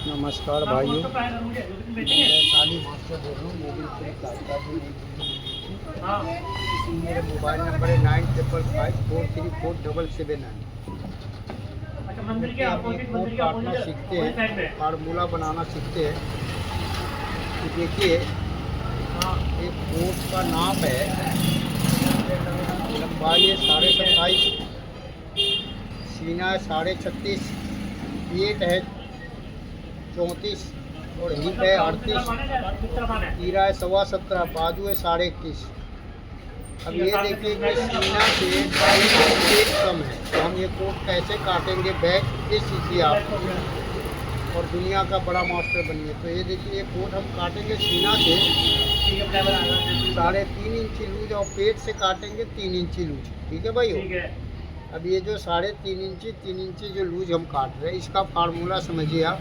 नमस्कार भाइयों, मैं वैशाली मास्टर बोल रहा हूँ। मोबिल क्लिक मेरा मोबाइल नंबर है 9555434779। कोड काटना सीखते हैं, फार्मूला बनाना सीखते हैं। तो देखिए, एक कोड का नाम है, लंबाई है 27.5, सीना है 36.5, पेट है 34 और हिप है 38, तीरा है 17.25, बाजू है 21.5। अब ये देखिए कि सीना से 2.5 पेट कम है, तो हम ये कोड कैसे काटेंगे बैक, ये सीखिए आप और दुनिया का बड़ा मास्टर बनिए। तो ये देखिए, ये कोड हम काटेंगे सीना से 3.5 इंची लूज और पेट से काटेंगे 3 इंची लूज। ठीक है भाई। अब ये जो 3.5 इंची जो लूज हम काट रहे हैं, इसका फार्मूला समझिए आप।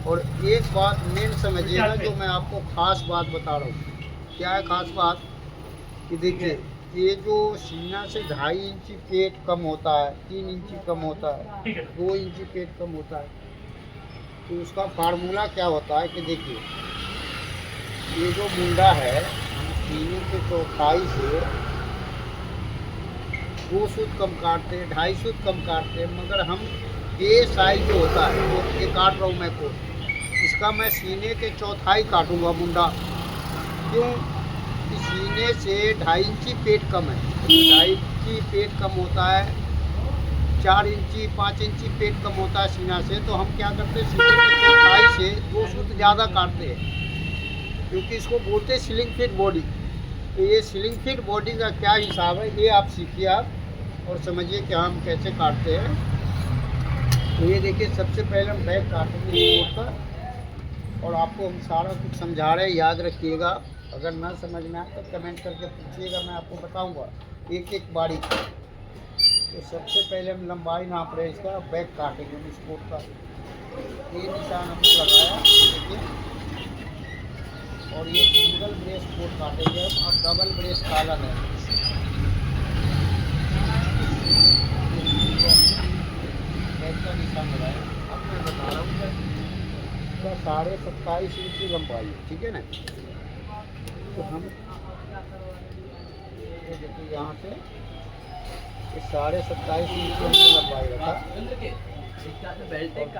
और एक बात मेन समझिएगा, जो मैं आपको खास बात बता रहा हूँ। क्या है खास बात? कि देखिए, ये जो सीना से 2.5 इंची पेट कम होता है, 3 इंची कम होता है, 2 इंची पेट कम होता है, तो उसका फार्मूला क्या होता है कि देखिए, ये जो मुंडा है, सीने के चौथाई से 2 सूत कम काटते हैं, 2.5 सूत कम काटते हैं, मगर हम ये साइज जो होता है, तो ये काट रहा हूँ मैं कोड, इसका मैं सीने के चौथाई काटूंगा मुंडा। क्यों? कि सीने से 2.5 इंची पेट कम है, 2.5 इंची पेट कम होता है, 4 इंची 5 इंची पेट कम होता है सीना से। तो हम क्या करते हैं, सीने के चौथाई से 2 सूत ज़्यादा काटते हैं, क्योंकि इसको बोलते हैं स्लिंग फिट बॉडी। तो ये स्लिंग फिट बॉडी का क्या हिसाब है, ये आप सीखिए आप और समझिए कि हम कैसे काटते हैं। तो ये देखिए, सबसे पहले हम बैक काटेंगे कोड का, और आपको हम सारा कुछ समझा रहे हैं, याद रखिएगा। अगर ना समझ में आए तो कमेंट करके पूछिएगा, मैं आपको बताऊंगा एक एक बारी। तो सबसे पहले हम लंबाई नाप रहे हैं इसका, बैक काटेंगे हम इस कोड का। ये निशान हमने लगाया, देखिए, और ये सिंगल ब्रेस कोड काटेंगे हम, और डबल ब्रेस का अलग है। बैक का निशान लगाया, अब मैं बता रहा हूँ इसका 27.5 इंची लंबाई, ठीक है ना। तो हम ये देखिए, यहाँ से 27.5 इंची हमने लंबाई रखा, और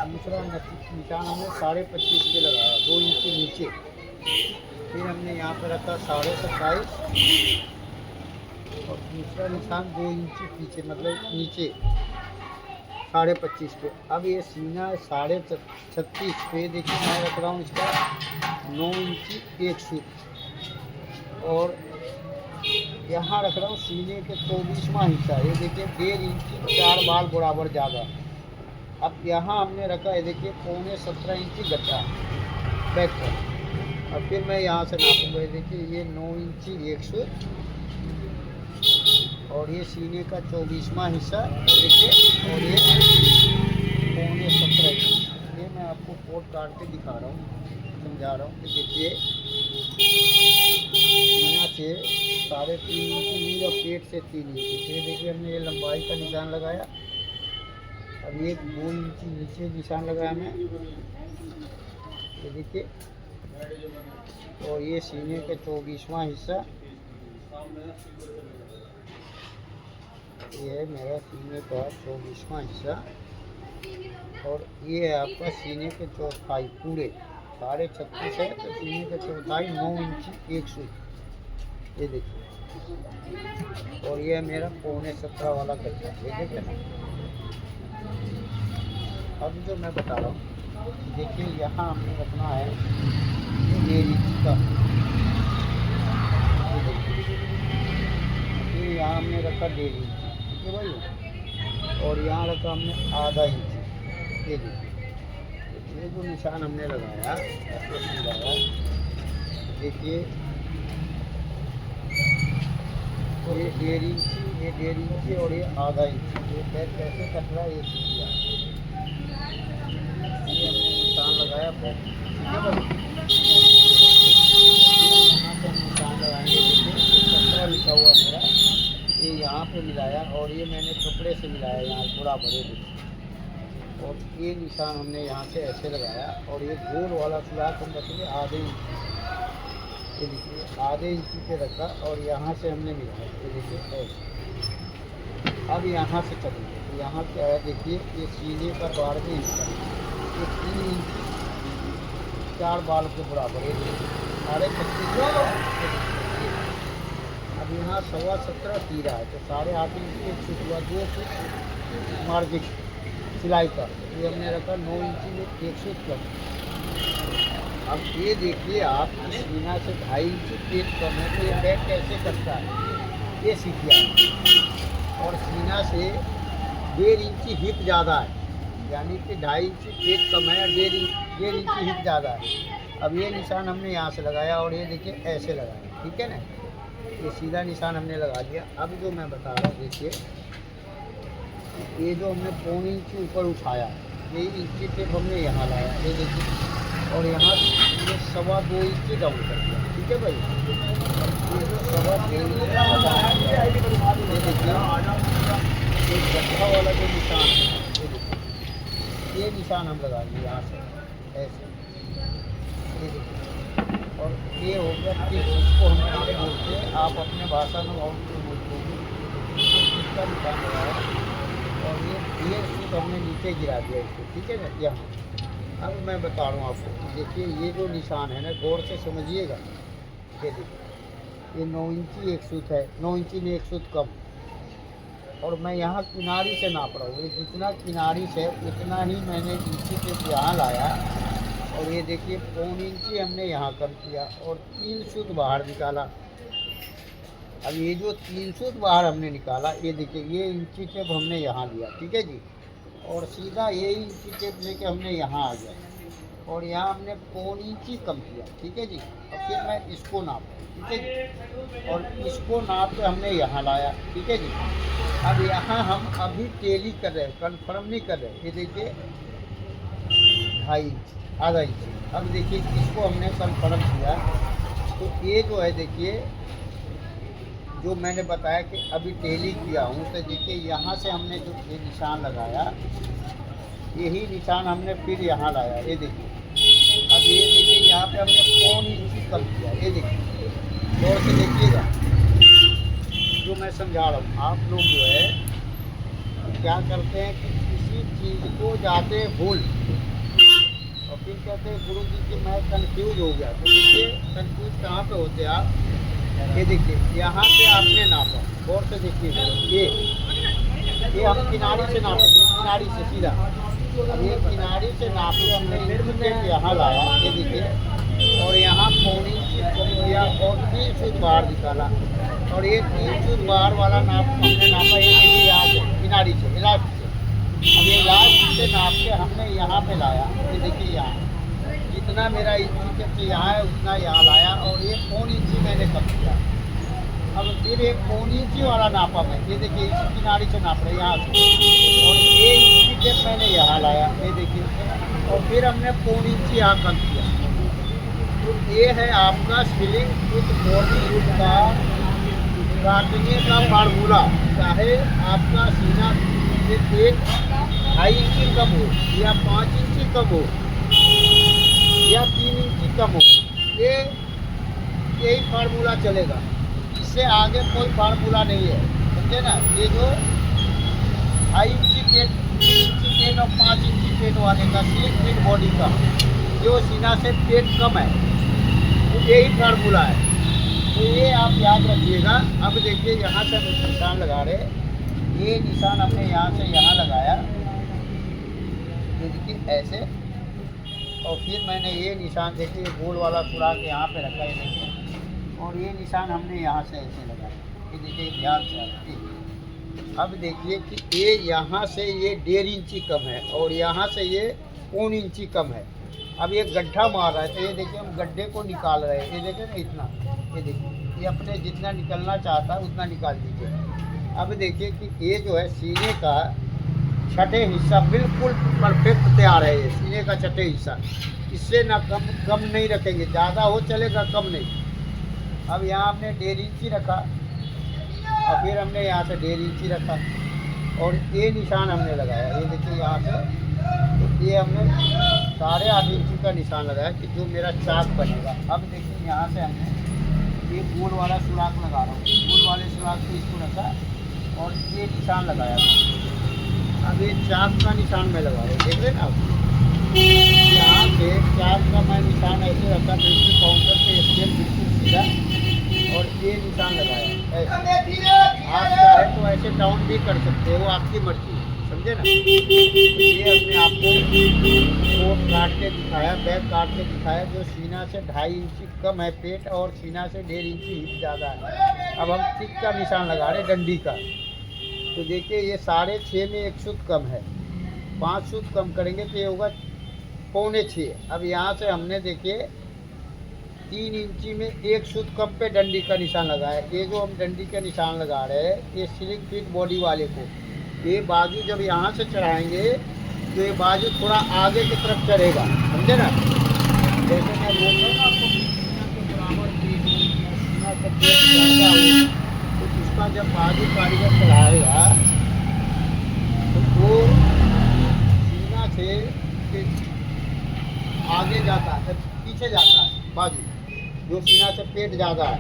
दूसरा निशान हमने 25.5 पे लगाया, 2 इंची नीचे। फिर हमने यहाँ पर रखा 27.5, और दूसरा निशान 2 इंची पीछे, मतलब नीचे 25.5 पे। अब ये सीना 36.5 पे, देखिए मैं रख रहा हूँ इसका 9 इंची 1 सूत, और यहाँ रख रहा हूँ सीने के 24वां हिस्सा। ये देखिए 1.5 इंची 4 बाल बराबर ज़्यादा। अब यहाँ हमने रखा है, देखिए 17.25 इंची गट्टा बैक पर। और फिर मैं यहाँ से नापूंगा, देखिए ये 9 इंची 1 सूत, और ये सीने का 24वां हिस्सा देखिए, और ये 17.25 इंची। ये मैं आपको कोड काट के दिखा रहा हूँ, समझा रहा हूँ कि देखिए, सीना से 3.5 इंची ली और पेट से 3 इंची। फिर देखिए, हमने ये लंबाई का निशान लगाया। अब ये 2 इंची नीचे निशान लगाया मैं, ये देखिए, और ये सीने के 24वां हिस्सा, ये है मेरा सीने का 24वां हिस्सा, और ये है आपका सीने के चौथाई पूरे 36.5 है, तो सीने के चौथाई 9 इंची 1 सूत, ये देखिए। और ये है मेरा 17.25 वाला गट्टा, ये देखिए ना। अब जो मैं बता रहा हूँ, देखिए यहाँ हमने रखना है 1.5 इंची का, ये यहाँ हमने रखा 1.5 इंची, ठीक है भाई। और यहाँ रखा हमने आधा इंची, ये देखिए। ये जो निशान हमने लगाया, देखिए, ये 1.5 इंची, ये 1.5 इंची, और ये आधा इंची। ये बैक कैसे कट रहा है, ये सीखिए। ये हमने निशान लगाया बैक, ठीक है भाई। यहाँ पे हम निशान लगाएंगे, देखिए 17 लिखा हुआ मेरा, ये यहाँ पे मिलाया, और ये मैंने कपड़े से मिलाया यहाँ थोड़ा बड़े, और ये निशान हमने यहाँ से ऐसे लगाया और ये गोल वाला सुराख हम रखेंगे आधे इंच, ये देखिए आधे इंच पे रखा और यहाँ से हमने मिलाया, ये देखिए ऐसे। अब यहाँ से चलेंगे तो यहाँ क्या है देखिए, ये सीने का 12 इंच का, ये 3 इंच 4 बाल के बराबर, ये देखिए 36.5। अब यहाँ 17.25 तीरा है तो 8.5 इंच एक फुट हुआ, 2 फुट मार्जिन सिलाई का, ये हमने रखा 9 इंची में 1 फुट कम। अब ये देखिए आप सीना से 2.5 इंची पेट कम है तो ये बैग कैसे करता है, ये सीखिए। और सीना से 1.5 इंची हिप ज़्यादा है, यानी कि 2.5 इंची पेट कम है और 1.5 इंची हिप ज़्यादा है। अब ये निशान हमने यहाँ से लगाया और ये देखिए ऐसे लगाया, ठीक है ना, ये सीधा निशान हमने लगा दिया। अब जो मैं बता रहा हूँ देखिए, ये जो हमने 1.25 इंची ऊपर उठाया, ये इंची टेप हमने यहाँ लाया, ये देखिए, और यहाँ ये 2.25 इंची डाउन कर दिया, ठीक है भाई। ये जो 2.25 इंची ये देखिए, ये गड्ढा वाला जो निशान है, ये देखिए, ये निशान हम लगा दिए यहाँ से ऐसे, ये देखिए। और ये हो गया कि इसको हम कैसे बोलते हैं, आप अपने भाषा में और बोलते हैं, इसका निशान लगाया और ये सूट हमने नीचे गिरा दिया इसको, ठीक है ना यहाँ। अब मैं बता रहा हूँ आपको, देखिए ये जो निशान है ना, गौर से समझिएगा, ये देखिए ये 9 इंची 1 सूत है, 9 इंची में 1 सूत कम। और मैं यहाँ किनारी से नाप रहा हूँ, ये जितना किनारी से उतना ही मैंने इंची पे यहाँ लाया और ये देखिए 1.25 इंची हमने यहाँ कम किया और 3 सूत बाहर निकाला। अब ये जो 3 सूत बाहर हमने निकाला, ये देखिए ये इंची टेप हमने यहाँ लिया, ठीक है जी, और सीधा ये इंची टेप लेके हमने यहाँ आ गया और यहाँ हमने 1.25 इंची कम किया, ठीक है जी। और फिर मैं इसको नापा, ठीक है जी, और इसको नाप के हमने यहाँ लाया, ठीक है जी। अब यहाँ हम अभी टेली कर रहे हैं, कन्फर्म नहीं कर रहे, ये देखिए 2.5 इंच आधा इंच। अब देखिए इसको हमने कन्फर्म किया तो ये जो है देखिए, जो मैंने बताया कि अभी टेली किया हूँ, तो देखिए यहाँ से हमने जो ये निशान लगाया, यही निशान हमने फिर यहाँ लाया, ये देखिए। अब ये देखिए यहाँ पे हमने 1.25 इंची कम किया, ये देखिए, गौर से देखिएगा जो मैं समझा रहा हूँ। आप लोग जो है क्या करते हैं कि किसी चीज़ को जाते हैं भूल और फिर कहते हैं गुरु जी कि मैं कंफ्यूज हो गया। तो देखिए कंफ्यूज कहाँ पे होते हैं आप, ये देखिए यहाँ से आपने नापा, गौर से देखिए, ये हम किनारी से नापेंगे, किनारी से सीधा। अब ये किनारी से नापे हमने यहाँ लाया, ये देखिए, और यहाँ 1.25 इंची कम किया और 3 सूत बाहर निकाला और ये 3 सूत बाहर वाला नाप हमने नापा, ये देखिए यहाँ से किनारी से लास्ट से। अब ये लास्ट से नाप के हमने यहाँ पे लाया, ये देखिए यहाँ जितना मेरा इंची से यहाँ है उतना यहाँ लाया और ये 1.25 इंची मैंने कम किया। अब फिर एक 1.25 इंची वाला नापा मैं, ये देखिए इसी किनारी से नाप रहे यहाँ से और ये इंची टेप मैंने यहाँ लाया, ये देखिए, और फिर हमने 1.25 इंची यहाँ कम किया। तो ये है आपका स्विलिंग फुट बॉडी का काटने का फार्मूला। चाहे आपका सीना से पेट 2.5 इंची कम हो या 5 इंची कम हो या 3 इंची कम हो, ये यही फार्मूला चलेगा, इससे आगे कोई फार्मूला नहीं है, समझे ना। ये जो 2.5 इंची पेट, 3 इंची पेट और 5 इंची पेट वाले का स्लिम फिट बॉडी का जो सीना से पेट कम है, तो यही फार्मूला है। तो ये आप याद रखिएगा। अब देखिए यहाँ से हम निशान लगा रहे, ये निशान हमने यहाँ से यहाँ लगाया, ये देखिए ऐसे, और फिर मैंने ये निशान देखिए गोल वाला सुराख यहाँ पे रखा है, देखिए, और ये निशान हमने यहाँ से ऐसे लगाया, ये देखिए ध्यान से आप। अब देखिए कि ये यहाँ से ये 1.5 इंची कम है और यहाँ से ये 1.25 इंची कम है। अब ये गड्ढा मार रहा है तो ये देखिए हम गड्ढे को निकाल रहे हैं, ये देखिए ना इतना, ये देखिए ये अपने जितना निकलना चाहता है उतना निकाल दीजिए। अब देखिए कि ये जो है सीने का छठे हिस्सा बिल्कुल परफेक्ट तैयार है, ये सीने का छठे हिस्सा, इससे ना कम नहीं रखेंगे, ज़्यादा हो चलेगा कम नहीं। अब यहाँ हमने 1.5 इंची रखा और फिर हमने यहाँ से 1.5 इंची रखा और ये निशान हमने लगाया, ये देखिए यहाँ से तो ये हमने 8.5 इंची का निशान लगाया कि जो मेरा चाक बनेगा। अब देखिए यहाँ से हमने ये गोल वाला सुराख लगा रहा हूँ, गोल वाले सुराख को इसको रखा और ये निशान लगाया था। अब ये चाक का निशान मैं लगा रहा हूँ, देख रहे हैं आप। यहाँ से चाक का मैं निशान ऐसे रखा, बिल्कुल काउंटर पे स्केल बिल्कुल सीधा, और ये निशान लगाया ऐसे। आप चाहे तो ऐसे डाउन भी कर सकते हो, आपकी मर्जी, समझे ना। ये हमने आपको कोट काट के दिखाया, बैक काट के दिखाया, जो सीना से 2.5 इंची कम है पेट और सीना से 1.5 इंची हिप ज़्यादा है। अब हम टिक का निशान लगा रहे डंडी का। तो देखिए ये 6.5 में 1 सूत कम है, 5 सूत कम करेंगे तो ये होगा 6.25। अब यहाँ से हमने देखिए 3 इंची में 1 सूत कम पे डंडी का निशान लगाया। ये जो हम डंडी का निशान लगा रहे हैं ये स्लिंग फिट बॉडी वाले को, ये बाजू जब यहाँ से चढ़ाएंगे तो ये बाजू थोड़ा आगे की तरफ चढ़ेगा, समझे ना। जैसे मैं बोल रहा हूँ ना आपको सीना के बराबर पीठ हो या सीना का पेट ज़्यादा हो, तो इसका जब बाजू कारीगर चढ़ाएगा तो वो सीना से आगे जाता है, पीछे जाता है बाजू, जो सीना से पेट ज़्यादा है,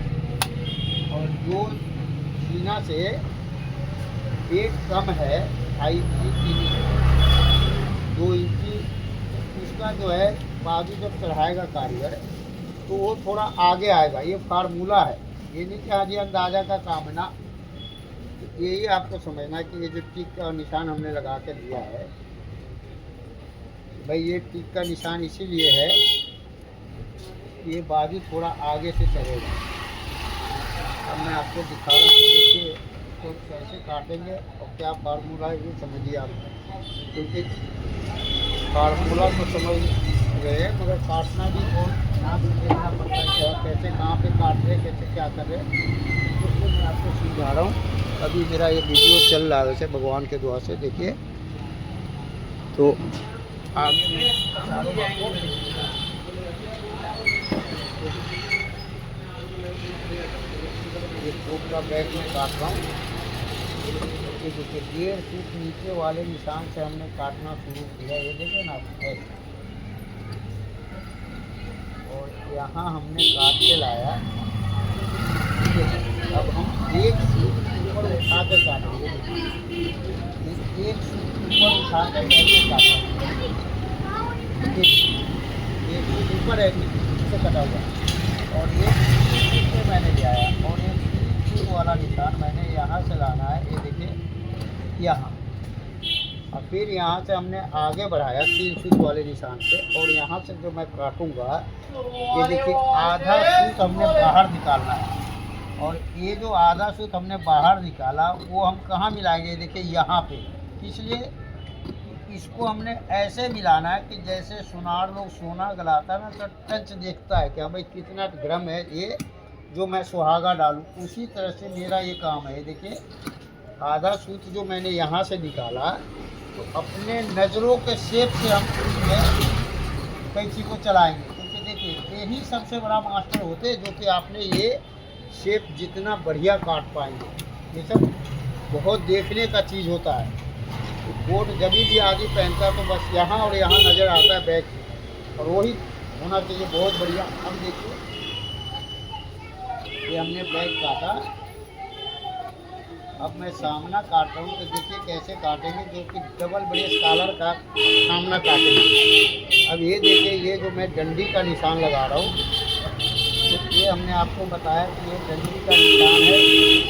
और जो सीना से पेट कम है 2.5 इंची 3 इंची 2 इंची, उसका जो है बाजू जब चढ़ाएगा कारीगर तो वो थोड़ा आगे आएगा। ये फार्मूला है, ये नहीं कि हाँ जी अंदाज़ा का काम है ना। तो यही आपको समझना है कि ये जो टिक का निशान हमने लगा के दिया है भाई, ये टिक का निशान इसीलिए है ये बाजू थोड़ा आगे से चढ़ेगा। अब मैं आपको दिखा रहा हूँ, देखिए तो कैसे काटेंगे और क्या फार्मूला है ये समझिए आप, क्योंकि फार्मूला तो समझ गए मगर काटना भी और ना भी देखना पड़ता है कि कैसे कहाँ पे काट रहे, कैसे क्या कर रहे हैं, तो मैं आपको समझा रहा हूँ। अभी मेरा ये वीडियो चल रहा है वैसे भगवान के दुआ से, देखिए तो आगे ये कोट का बैग में काट रहा हूँ। ये देखिए 1.5 फीट नीचे वाले निशान से हमने काटना शुरू किया, ये देखिए ना ऐसे, और यहाँ हमने काट के लाया। अब हम 1 फीट ऊपर उठा के काटेंगे, 1 फीट ऊपर उठा कर कैसे काटेंगे, 1 फीट ऊपर है इससे कटा हुआ, और 1 फीट से मैंने लिया और 1 फीट वाला निशान मैंने यहाँ से लाना है, ये देखिए यहाँ। और फिर यहाँ से हमने आगे बढ़ाया 3 सूत वाले निशान से, और यहाँ से जो मैं काटूंगा ये देखिए आधा सूत हमने बाहर निकालना है, और ये जो आधा सूत हमने बाहर निकाला वो हम कहाँ मिलाएंगे, देखिए यहाँ पे। इसलिए इसको हमने ऐसे मिलाना है कि जैसे सुनार लोग सोना गलाता है ना तो टच देखता है कि भाई कितना ग्राम है ये जो मैं सुहागा डालूं, उसी तरह से मेरा ये काम है। देखिए आधा सूत जो मैंने यहाँ से निकाला तो अपने नज़रों के शेप से हम उसमें कैंची को चलाएंगे, क्योंकि देखिए यही सबसे बड़ा मास्टर होते हैं जो कि आपने ये शेप जितना बढ़िया काट पाएंगे। ये सब बहुत देखने का चीज़ होता है। तो कोट जब भी आदमी पहनता है तो बस यहाँ और यहाँ नज़र आता है बैक, और वही होना चाहिए बहुत बढ़िया। अब देखिए ये हमने बैक काटा, अब मैं सामना काट रहा हूँ, तो देखिए कैसे काटेंगे, जो कि डबल ब्रेस कॉलर का सामना काटेंगे। अब ये देखिए ये जो मैं डंडी का निशान लगा रहा हूँ, तो ये हमने आपको बताया कि ये डंडी का निशान है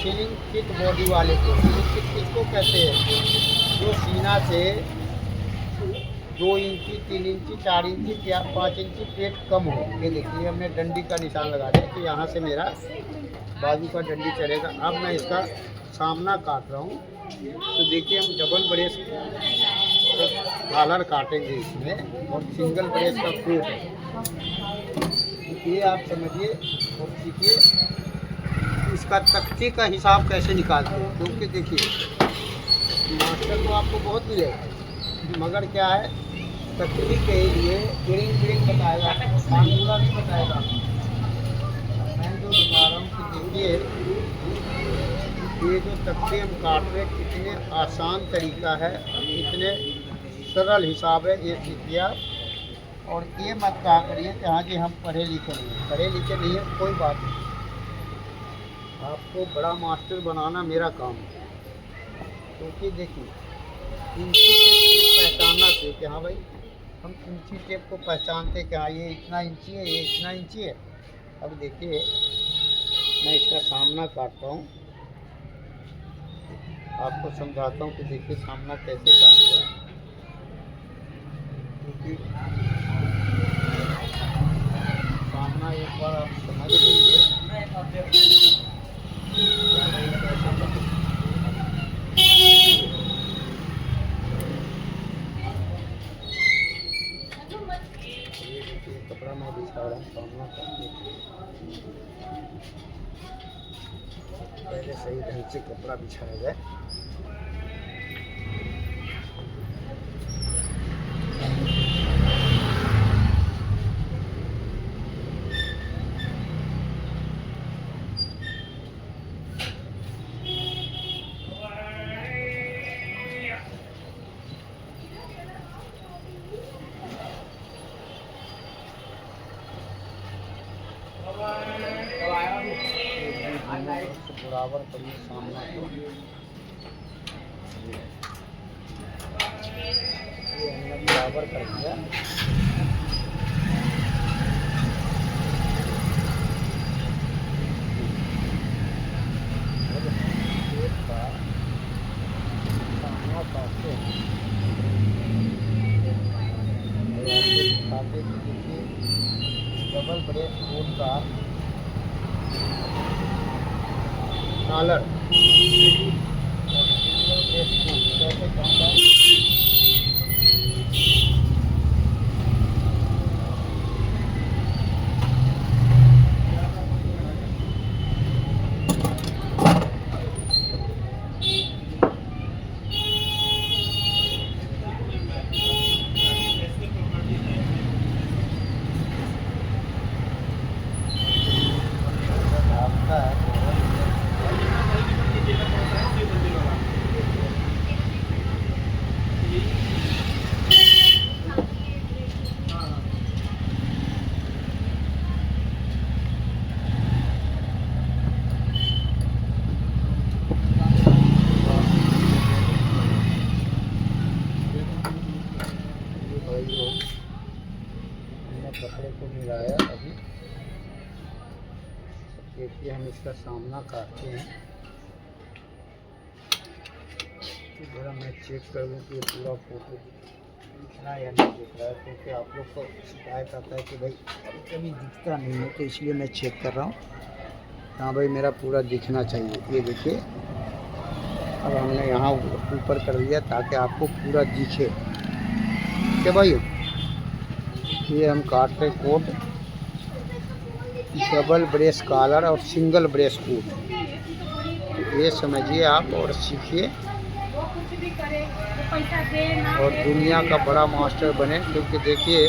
स्लिंग फिट बॉडी वाले को। स्लिंग फिट किसको कहते हैं, जो सीना से 2 इंची 3 इंची 4 इंची 5 इंची पेट कम हो। ये देखिए हमने डंडी का निशान लगा दिया, तो यहाँ से मेरा बाजू का डंडी चढ़ेगा। अब मैं इसका सामना काट रहा हूँ, तो देखिए हम डबल ब्रेस कॉलर काटेंगे इसमें, और सिंगल ब्रेस का कोट है। ये आप समझिए और सीखिए इसका तख्ती का हिसाब कैसे निकालते हैं, क्योंकि देखिए मास्टर तो आपको बहुत मिलेगा मगर क्या है तख्ती के लिए ग्रिंग बताएगा, फार्मूला भी बताएगा। मैं जो बता रहा हूँ कि देखिए ये जो तख्ते हम काट रहे कितने आसान तरीका है, इतने सरल हिसाब है ये सीखिए। और ये मत कहा करिए कि हाँ जी हम पढ़े लिखे नहीं हैं। पढ़े लिखे नहीं है कोई बात नहीं, आपको बड़ा मास्टर बनाना मेरा काम है। क्योंकि देखिए इंची टेप पहचानना चाहिए कि हाँ भाई हम इंची टेप को पहचानते कि हाँ ये इतना इंची है, ये इतना इंची है। अब देखिए मैं इसका सामना काटता हूँ, आपको समझाता हूँ कि देखिए सामना कैसे काटता है। क्योंकि सामना एक बार आप समझ लीजिए कपड़ा मैं बिछा रहा हूँ सामना करके। पहले सही ढंग से कपड़ा बिछाया जाए। बराबर करिए सामना को, ये हमने बराबर कर दिया। सामना काटते हैं डबल ब्रेक कोड का कॉलर और सिंगल ब्रेक कोड कैसे काम है। हमने कपड़े को मिलाया। अभी देखिए हम इसका सामना काटते हैं। तो जरा मैं चेक कर लूँ कि ये पूरा फोटो दिख रहा है या नहीं दिख रहा है, क्योंकि आप लोग को शिकायत आता है कि भाई कभी दिखता नहीं है, तो इसलिए मैं चेक कर रहा हूँ। हाँ भाई मेरा पूरा दिखना चाहिए। ये देखिए अब हमने यहाँ ऊपर कर दिया ताकि आपको पूरा दिखे। क्या भाई ये हम काट रहे कोट डबल ब्रेस कॉलर और सिंगल ब्रेस कोट। तो ये समझिए आप और सीखिए और दुनिया का बड़ा मास्टर बने। क्योंकि देखिए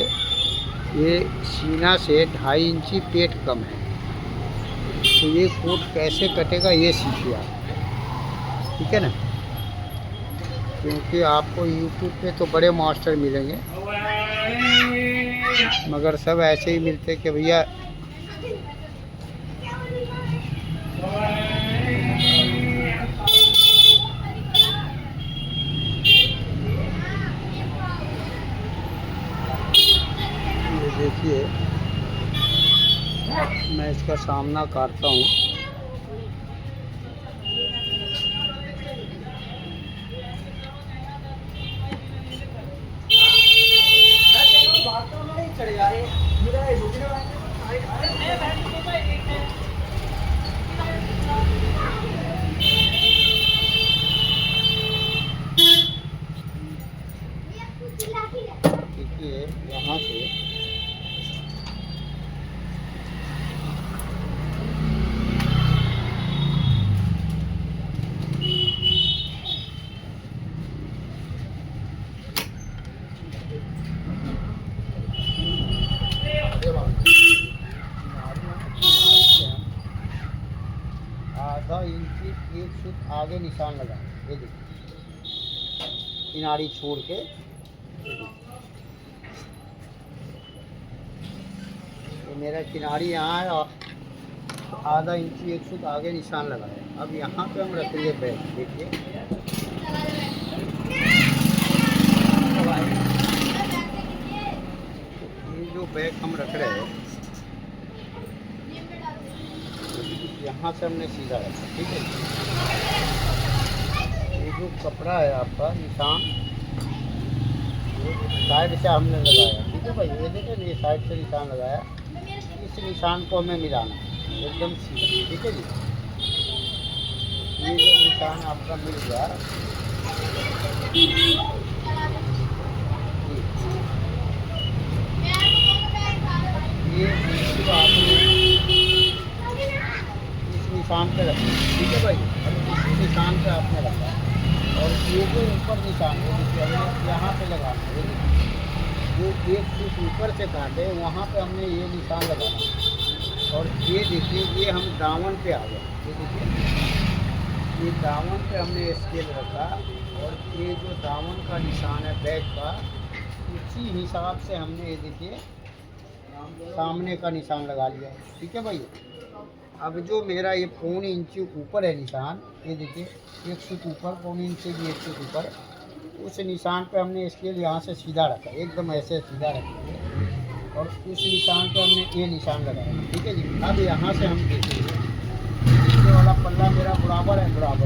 ये सीना से 2.5 इंची पेट कम है, तो ये कोट कैसे कटेगा ये सीखिए आप, ठीक है ना। क्योंकि आपको YouTube पे तो बड़े मास्टर मिलेंगे, मगर सब ऐसे ही मिलते कि भैया ये देखिए मैं इसका सामना काटता हूँ। देखिए यहाँ से आधा इंची 1 फुट आगे निशान लगा। ये देखिए किनारी छोड़ के तो मेरा किनारी यहाँ है और आधा इंची 1 फुट आगे निशान लगा है। अब यहाँ पे हम रखेंगे बैग, देखिए ये जो बैग हम रख रहे हैं यहाँ से हमने सीधा रखा, ठीक है। ये जो कपड़ा है आपका निशान साइड से हमने लगाया, ठीक है भाई। ये देखिए ये साइड से निशान लगाया, इस निशान को हमें मिलाना एकदम सीधा, ठीक है जी। ये जो निशान आपका मिल गया, ये आपने इस निशान पे रखा, ठीक है भाई। अब इसी निशान पे आपने रखा और ये जो ऊपर निशान है देखिए हमने यहाँ पे लगाना है, जो 1 फुट ऊपर से काटे वहाँ पे हमने ये निशान लगाना। और ये देखिए ये हम दामन पे आ गए, ये देखिए ये दामन पे हमने स्केल रखा और ये जो दामन का निशान है बैग का, उसी हिसाब से हमने ये देखिए सामने का निशान लगा लिया, ठीक है भाई। अब जो मेरा ये 1.25 इंच ऊपर है निशान, ये देखिए 1 फुट ऊपर, 1.25 इंच से भी 1 फुट ऊपर, उस निशान पे हमने स्केल यहाँ से सीधा रखा, एकदम ऐसे सीधा रखेंगे और उस निशान पे हमने ये निशान लगाया, ठीक है जी। अब यहाँ से हम देखेंगे नीचे वाला पल्ला मेरा बराबर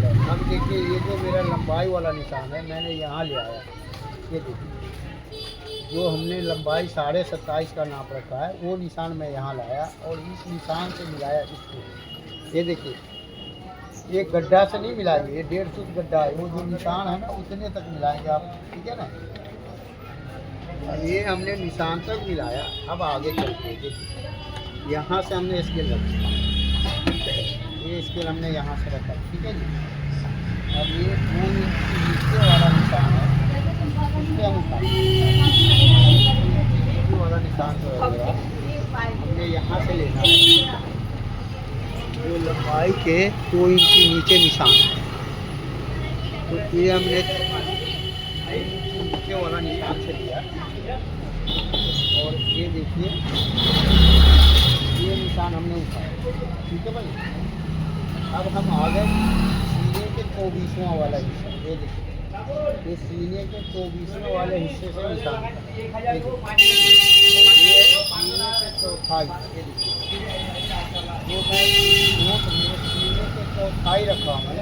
है। अब देखिए ये जो मेरा लंबाई वाला निशान है मैंने यहाँ ले आया, ये देखिए जो हमने लंबाई 27.5 का नाप रखा है वो निशान मैं यहाँ लाया और इस निशान से मिलाया इसको। ये देखिए ये गड्ढा से नहीं मिलाएंगे, ये 1.5 फुट गड्ढा है, वो जो निशान है ना उतने तक मिलाएंगे आप, ठीक है ना। ये हमने निशान तक मिलाया। अब आगे चलते हैं, देखिए यहाँ से हमने स्केल रखा, ये स्केल हमने यहाँ से रखा, ठीक है जी। अब ये 2 इंच नीचे वाला निशान है, इससे हम वाला निशान जो है हमने यहाँ से लेना है, जो लंबाई के 2 इंच नीचे निशान है, तो ये हमने 2 इंच नीचे वाला निशान से लिया। और ये देखिए ये निशान हमने उठाया, ठीक है भाई। अब हम आ गए सीने के 24वां वाला हिस्सा, ये देखिए ये सीने के 24वें वाले हिस्से से निशान है, ये सीने के चौथाई, ये देखिए जो मैं नोट में सीने के चौथाई रखा हूँ,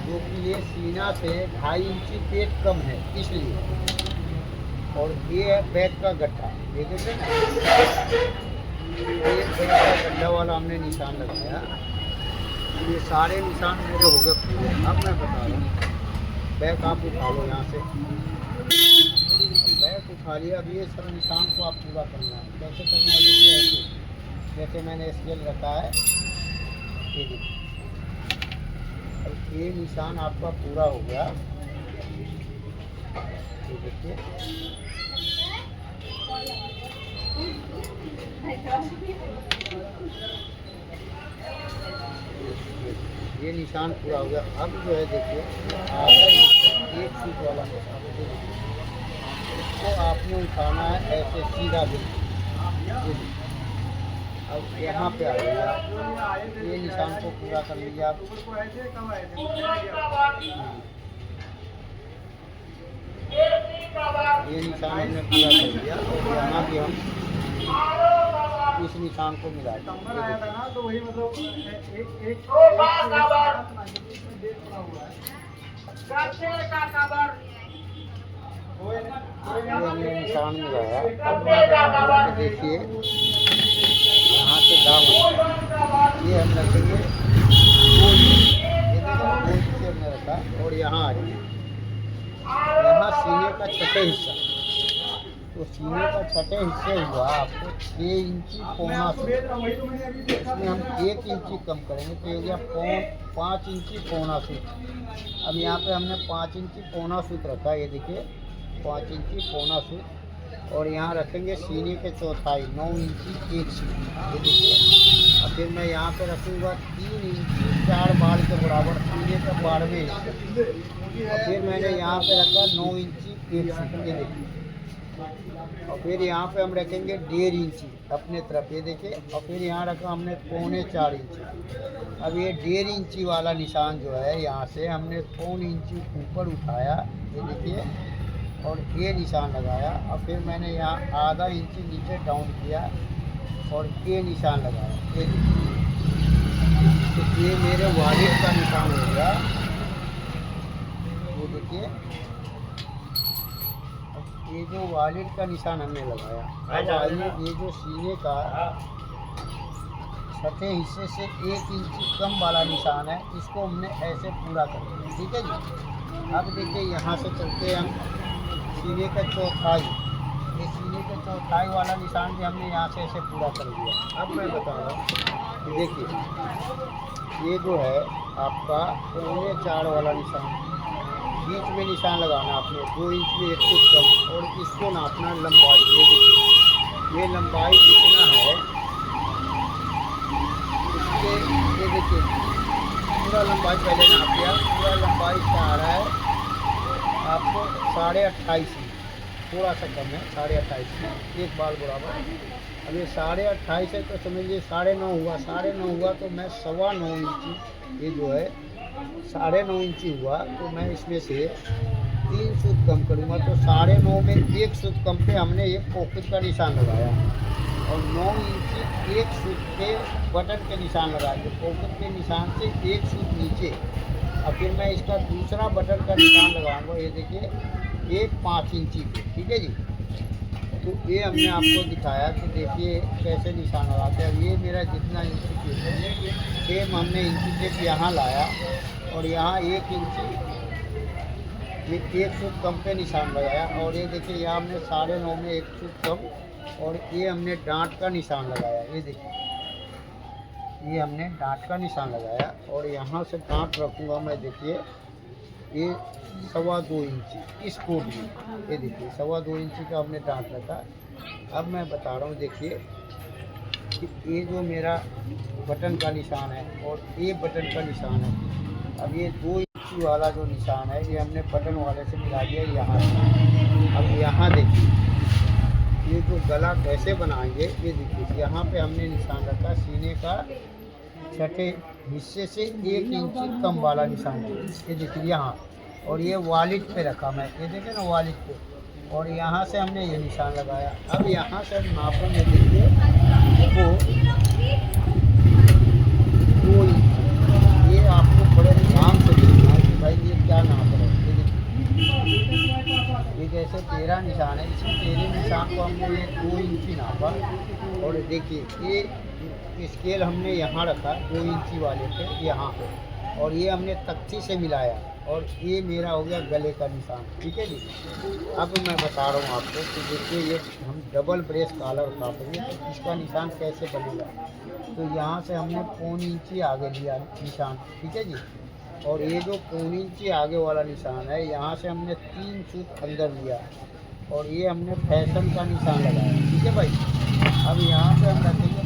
जो कि ये सीना से 2.5 इंची पेट कम है इसलिए। और ये है बैक का गड्ढा, ये देखिए ना, ये बैक का गड्ढा वाला हमने निशान लगाया। ये सारे निशान मेरे हो गए पूरे। अब मैं बता रहा हूँ, बैक आप उठा लो यहाँ से, बैक उठा लिया। अब ये सब निशान को आप पूरा करना है। कैसे करना है, देखिए ऐसे जैसे मैंने स्केल रखा है, ये देखिए अब ये निशान आपका पूरा हो गया, ये देखिए ये निशान पूरा हो गया। अब जो है देखिए आधा 1 फुट वाला निशान, इसको आपने उठाना है ऐसे सीधा बिल्कुल। अब यहाँ पे आ जाइए, ये निशान को पूरा कर लीजिए आप। ये निशान हमने पूरा कर दिया और यहाँ भी हम इस निशान को मिला दें। हमने निशान मिलाया। अब देखिए यहाँ से दाम ये हम रखेंगे 2 इंच, ये देखो 2 इंच से हमने रखा और यहाँ आ जाइए, यहाँ सीने का छठे हिस्सा, तो सीने का छठे हिस्से हुआ आपको 6 इंची पौना सूट, इसमें हम 1 इंची कम करेंगे तो ये हो गया 5 इंची पौना सूट। अब यहाँ पे हमने 5 इंची पौना सूट रखा, ये देखिए 5 इंची पौना सूट। और यहाँ रखेंगे सीने के चौथाई 9 इंची 1 सूट, ये देखिए। और फिर मैं यहाँ पे रखूँगा 3 इंची 4 बार के बराबर सीने का 12वें हिस्से। और फिर मैंने यहाँ पे रखा 9 इंची 1 सूट, ये देखिए और फिर यहाँ पे हम रखेंगे 1.5 इंची अपने तरफ, ये देखिए। और फिर यहाँ रखा हमने 3.25 इंची। अब ये 1.5 इंची वाला निशान जो है, यहाँ से हमने 3 इंची ऊपर उठाया, ये देखिए, और ये निशान लगाया। और फिर मैंने यहाँ आधा इंची नीचे डाउन किया और ये निशान लगाया, ये देखिए। तो ये मेरे वॉलेट का निशान हो गया, ये देखिए। ये जो वॉलेट का निशान हमने लगाया। अब आइए, ये जो सीने का छठे हिस्से से 1 इंची कम वाला निशान है, इसको हमने ऐसे पूरा कर दिया, ठीक है जी। अब देखिए, यहाँ से चलते हैं हम सीने का चौथाई। ये सीने के चौथाई वाला निशान भी हमने यहाँ से ऐसे पूरा कर दिया। अब मैं बता रहा हूँ, देखिए, ये जो है आपका 4.25 वाला निशान, बीच में निशान लगाना आपने 2 इंच में 1 फुट कम, और इसको नापना लंबाई। ये देखिए, ये लंबाई कितना है इसके, ये देखिए, पूरा लंबाई पहले नाप लिया। पूरा लंबाई क्या आ रहा है आपको 28.5 इंच, थोड़ा सा कम है, 28.5 इंच, एक बाल बराबर। अब ये 28.5 है तो समझिए 9.5 हुआ। 9.5 हुआ तो मैं 9.25 इंची, ये जो है 9.5 इंची हुआ, तो मैं इसमें से 3 सूत कम करूँगा। तो 9.5 में 1 सूत कम पे हमने एक पॉकेट का निशान लगाया, और 9 इंची 1 सूत पे बटन के निशान लगाए। तो पॉकेट के निशान से 1 सूत नीचे, और फिर मैं इसका दूसरा बटन का निशान लगाऊंगा, ये देखिए, एक 5 इंची पे, ठीक है जी। तो ये हमने आपको दिखाया कि देखिए कैसे निशान लगाते हैं। ये मेरा जितना इंची टेप है, सेम हमने इंची टेप यहाँ लाया, और यहाँ 1 इंची, ये 1 सूत कम पे निशान लगाया। और ये देखिए, यहाँ हमने 9.5 में 1 सूत कम, और ये हमने डांट का निशान लगाया, ये देखिए, ये हमने डांट का निशान लगाया। और यहाँ से डांट रखूँगा मैं, देखिए, ये 2.25 इंची इस कोड में, ये देखिए 2.25 इंची का हमने डांट रखा। अब मैं बता रहा हूँ, देखिए कि ये जो मेरा बटन का निशान है और ये बटन का निशान है। अब ये 2 इंची वाला जो निशान है, ये हमने बटन वाले से मिला दिया यहाँ से। अब यहाँ देखिए, ये जो गला कैसे बनाएंगे, ये देखिए, यहाँ पे हमने निशान रखा सीने का छठे हिस्से से 1 इंची कम वाला निशान है, ये देखिए यहाँ। और ये वॉलेट पे रखा मैं, ये देखिए ना, वॉलेट पे, और यहाँ से हमने ये निशान लगाया। अब यहाँ से हम नापेंगे, देखिए, वो 2 इंच। ये आपको बड़े ध्यान से देखना है कि भाई ये क्या नाप रहे हैं। ये देखिए, ये जैसे 13 निशान है, इसमें 13 निशान को हमने ये 2 इंची नापा। और देखिए, ये स्केल हमने यहाँ रखा 2 इंची वाले पे, यहाँ पे, और ये हमने तख्ती से मिलाया, और ये मेरा हो गया गले का निशान, ठीक है जी। अब मैं बता रहा हूँ आपको कि देखिए, ये हम डबल ब्रेस कॉलर उठाएंगे तो इसका निशान कैसे बनेगा। तो यहाँ से हमने 1.25 इंची आगे लिया निशान, ठीक है जी। और ये जो 1.25 इंची आगे वाला निशान है, यहाँ से हमने 3 सूत अंदर लिया, और ये हमने फैशन का निशान लगाया, ठीक है भाई। अब यहाँ से हम रखेंगे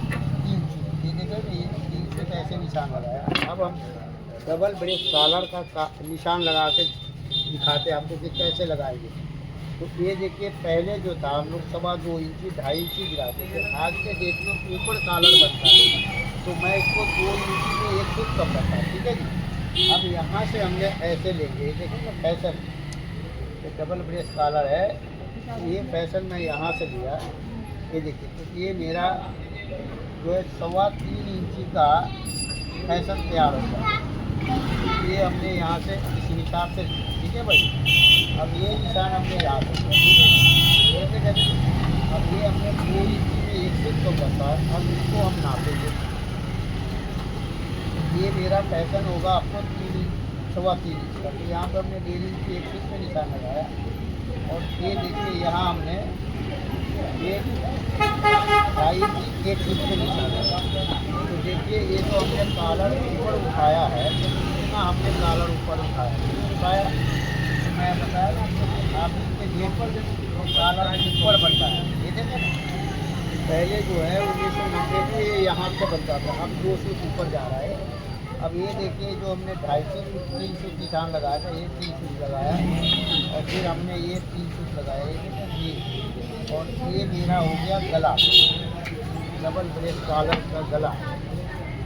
3 सूत, ये देखिए, ये 3 सूत ऐसे निशान लगाया। अब हम डबल ब्रेस कॉलर का निशान लगा के दिखाते हैं आपको कि कैसे लगाएंगे। तो ये देखिए, पहले जो था हम लोग 2.25 इंची 2.5 इंची गिराते थे। आज के डेट में ऊपर कॉलर बनता है, तो मैं इसको 2 इंची में 1 फुट कम रखा, ठीक है जी। अब यहाँ से हमने ऐसे लेंगे, ये देखिए ना, फैशन, ये डबल ब्रेस कॉलर है, ये फैशन मैं यहाँ से लिया, ये देखिए। तो ये मेरा जो है 3.25 इंची का फैशन तैयार होता है। ये हमने यहाँ से इस हिसाब से, ठीक है भाई। अब ये निशान हमने यहाँ से, ठीक है, ऐसे करके। अब ये हमने 2 इंची में 1 फुट कम रखा है। अब इसको हम नापेंगे, ये मेरा फैशन होगा आपको 3.25 इंच का। तो यहाँ पर हमने 1.5 इंची 1 फुट पे निशान लगाया, और ये देखिए, यहाँ हमने ये 2.5 इंची 1 फुट पे निशान लगाया। तो देखिए, ये तो हमने कॉलर ऊपर उठाया है, तो कितना हमने कॉलर ऊपर उठाया, तो मैं बताया आप इसके जेब पर कॉलर ऊपर बनता है। ये देखें, पहले जो है 1990 में ये यहाँ से बनता था, अब 2 सूट ऊपर जा रहा है। अब ये देखिए जो हमने 250-300 निशान लगाया था, ये 300 लगाया और फिर हमने ये 300 लगाया, ये और ये मेरा हो गया गला, डबल ब्रेस्ट कॉलर का गला।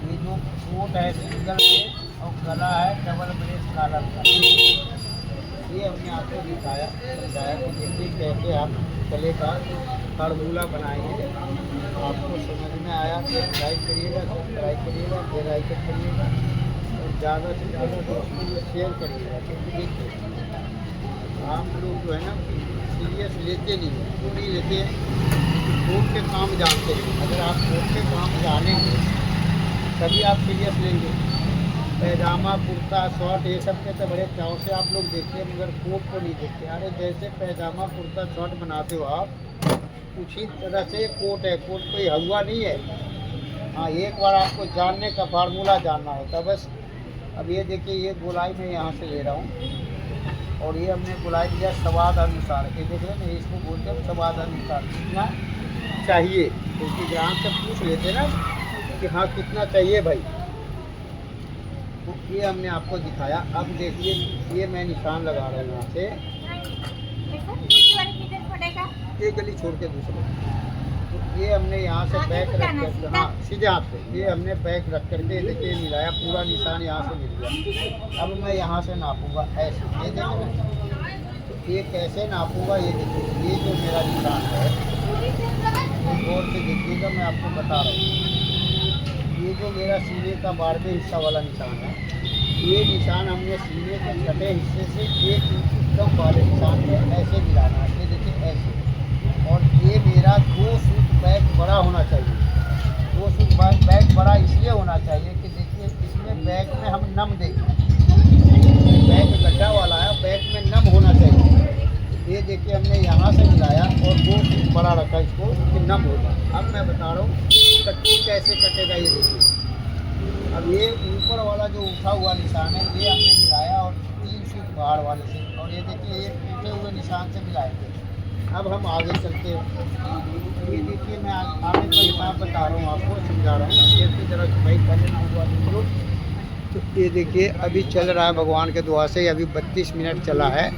ये जो कोट है सिंगल में और गला है डबल ब्रेस्ट कॉलर का। ये हमने आपको दिखाया समझाया कि देखिए कैसे आप गले का फार्मूला बनाएंगे। आपको समझ में आया तो लाइक करिएगा, सब्सक्राइब करिएगा, बेल आइकन करिएगा और ज़्यादा से ज़्यादा दोस्तों को शेयर करिएगा। क्योंकि देखिए आप लोग जो है ना सीरियस लेते नहीं हैं, क्यों नहीं लेते हैं? कोर्ट के काम जानते हैं। अगर आप कोर्ट के काम जानेंगे तभी आप सीरियस लेंगे। पैजामा कुर्ता शॉर्ट ये सब के तो बड़े चाव से आप लोग देखते हैं, मगर कोट को नहीं देखते। अरे जैसे पैजामा कुर्ता शॉर्ट बनाते हो आप, उसी तरह से कोट है। कोट कोई हवा नहीं है। हाँ, एक बार आपको जानने का फार्मूला जानना होता बस। अब ये देखिए ये गोलाई मैं यहाँ से ले रहा हूँ और ये हमने गोलाई दिया स्वाद अनुसार। ये देख रहे हैं, इसको बोलते हैं स्वाद अनुसार कितना चाहिए, क्योंकि ग्राहक से पूछ लेते ना कि हाँ कितना चाहिए भाई। तो ये हमने आपको दिखाया। अब देखिए ये मैं निशान लगा रहा हूँ यहाँ से, ये गली छोड़ के दूसरे। तो ये हमने यहाँ से बैक रख कर, हाँ सीधे हाथ पे ये हमने बैक रख करके देखिए मिलाया, पूरा निशान यहाँ से मिल गया। अब मैं यहाँ से नापूंगा ऐसे, ये देखिए। तो ये कैसे नापूंगा, ये देखिए ये जो मेरा निशान है, गौर से देखिएगा, मैं आपको बता रहा हूँ। ये जो मेरा सीने का 12वें हिस्सा वाला निशान है, ये निशान हमने सीने के छठे हिस्से से 1 इंच कम वाले निशान में ऐसे मिलाना है। ये देखिए ऐसे। और ये मेरा 2 सूट बैक बड़ा होना चाहिए। 2 सूट बैक बड़ा इसलिए होना चाहिए कि देखिए इसमें बैक में हम नम देंगे। बैक गड्ढा वाला है, बैक में नम होना चाहिए। ये देखिए हमने यहाँ से मिलाया और 2 सूट बड़ा रखा इसको कि नम होगा। अब मैं बता रहा हूँ कट्टी कैसे कटेगा। ये देखिए अब ये ऊपर वाला जो उठा हुआ निशान है ये हमने मिलाया और 3 सूट बाहर वाले से, और ये देखिए ये टूटे हुए निशान से मिलाएंगे। अब हम आगे चलते हैं। ये देखिए मैं आगे का हिसाब बता रहा हूँ, आपको समझा रहा हूँ। ये की तरह भाई पहले ना हुआ दूसरों। तो ये देखिए अभी चल रहा है भगवान के दुआ से, अभी 32 मिनट चला है।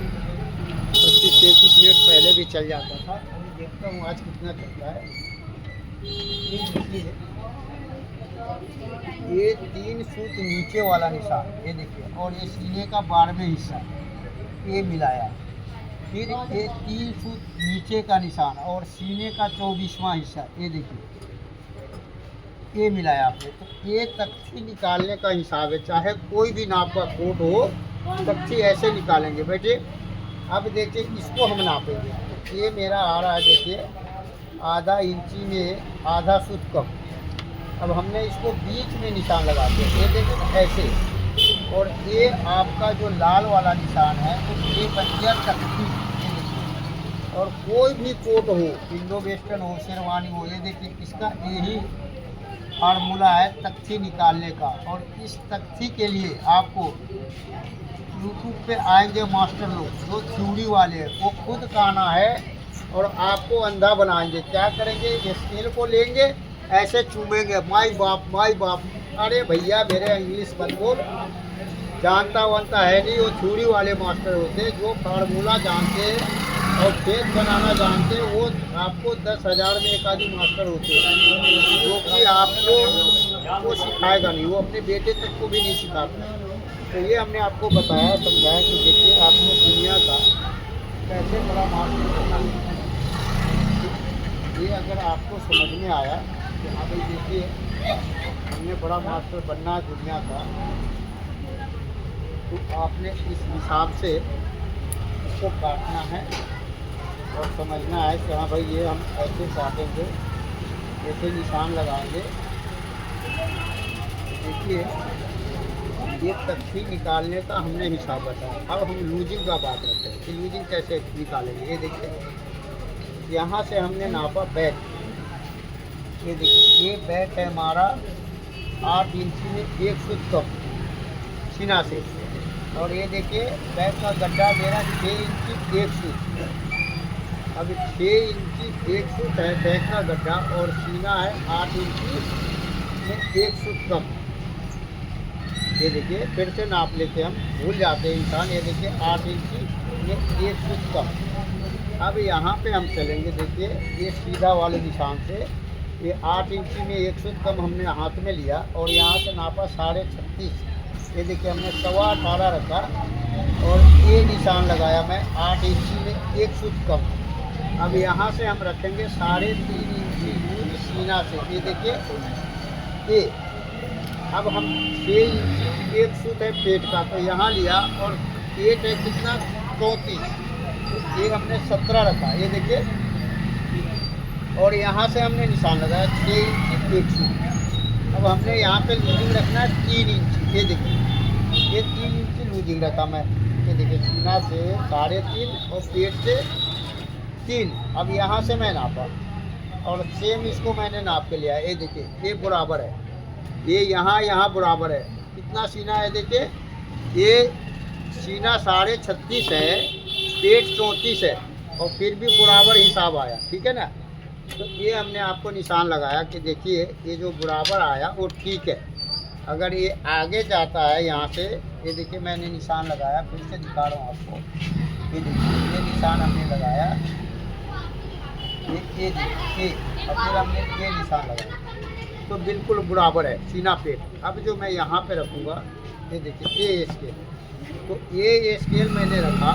32-33 मिनट पहले भी चल जाता था। अभी देखता हूँ आज कितना चलता है। ये 3 फुट नीचे वाला निशान ये देखिए, और ये सीने का 12वें हिस्सा ये मिलाया। फिर ये 3 फुट नीचे का निशान और सीने का 24वां हिस्सा ये देखिए ये मिलाया आपने। तो ये तख्ती निकालने का हिसाब है, चाहे कोई भी नाप का कोट हो, तख्ती ऐसे निकालेंगे बेटे। अब देखिए इसको हम नापेंगे। तो ये मेरा आ रहा है देखिए आधा इंची में आधा फुट कम। अब हमने इसको बीच में निशान लगाते हैं, ये देखिए ऐसे। और ये आपका जो लाल वाला निशान है तो ये बन गया तख्ती। और कोई भी कोट हो, इंडो वेस्टर्न हो, शेरवानी हो, ये देखिए इसका यही फार्मूला है तख्ती निकालने का। और इस तख्ती के लिए आपको यूट्यूब पे आएंगे मास्टर लोग जो थ्योरी वाले हैं, वो खुद का आना है और आपको अंधा बनाएंगे। क्या करेंगे, स्केल को लेंगे ऐसे चूमेंगे, माई बाप। अरे भैया मेरे इंग्लिश मत बोल, जानता वानता है नहीं। वो थ्योरी वाले मास्टर होते जो फार्मूला जानते और फेस बनाना जानते, वो आपको 10,000 में एक आदमी मास्टर होते हैं जो कि आपको वो सिखाएगा नहीं, वो अपने बेटे तक को भी नहीं सिखाता। तो ये हमने आपको बताया समझाया कि देखिए आपने दुनिया का कैसे बड़ा मास्टर बनना है। ये अगर आपको समझ में आया कि हाँ भाई देखिए हमने बड़ा मास्टर बनना है दुनिया का, तो आपने इस हिसाब से इसको काटना है और समझना है कि हाँ भाई ये हम ऐसे काटेंगे, ऐसे निशान लगाएंगे। देखिए ये तख्ती निकालने का हमने हिसाब बताया। अब हम लूजिंग का बात करते हैं कि लूजिंग कैसे निकालेंगे। ये देखिए यहाँ से हमने नापा बैक, ये देखिए ये बैक है हमारा 8 इंची में 1 फुट कम सीना से। और ये देखिए बैक का गड्ढा मेरा 6 इंची 1 फुट। अब 6 इंची 1 फुट है बैक का गड्ढा और सीना है 8 इंची में 1 फुट कम। ये देखिए फिर से नाप लेते हम, भूल जाते हैं इंसान। ये देखिए 8 इंची में 1 सूत कम। अब यहाँ पे हम चलेंगे, देखिए ये सीधा वाले निशान से ये 8 इंची में 1 सूत कम हमने हाथ में लिया और यहाँ से नापा 36.5। ये देखिए हमने 18.25 रखा और ये निशान लगाया मैं 8 इंची में 1 सूत कम। अब यहाँ से हम रखेंगे 3.5 इंची दूर सीना से। ये देखिए ये अब हम 6 इंची 1 सूत है पेट का, तो यहाँ लिया और पेट है कितना 34, तो ये हमने 17 रखा। ये देखिए और यहाँ से हमने निशान लगाया 6 इंची 1 सूत। अब हमने यहाँ पे लूजिंग रखना है 3 इंची। ये देखिए ये 3 इंची लूजिंग रखा मैं। ये देखिए सीना से 3.5 और पेट से 3। अब यहाँ से मैं नापा और सेम इसको मैंने नाप के लिया। ये देखिए ये बराबर है, ये यहाँ बराबर है। कितना सीना है देखिए, ये सीना 36.5 है, पेट 34 है और फिर भी बराबर हिसाब आया, ठीक है ना। तो ये हमने आपको निशान लगाया कि देखिए ये जो बराबर आया वो ठीक है। अगर ये आगे जाता है यहाँ से, ये देखिए मैंने निशान लगाया, फिर से दिखा रहा हूँ आपको। ये देखिए ये निशान हमने लगाया, ये देखिए और फिर हमने ये निशान लगाया, तो बिल्कुल बराबर है सीना पेट। अब जो मैं यहाँ पे रखूँगा, ये देखिए ये स्केल, तो ये स्केल मैंने रखा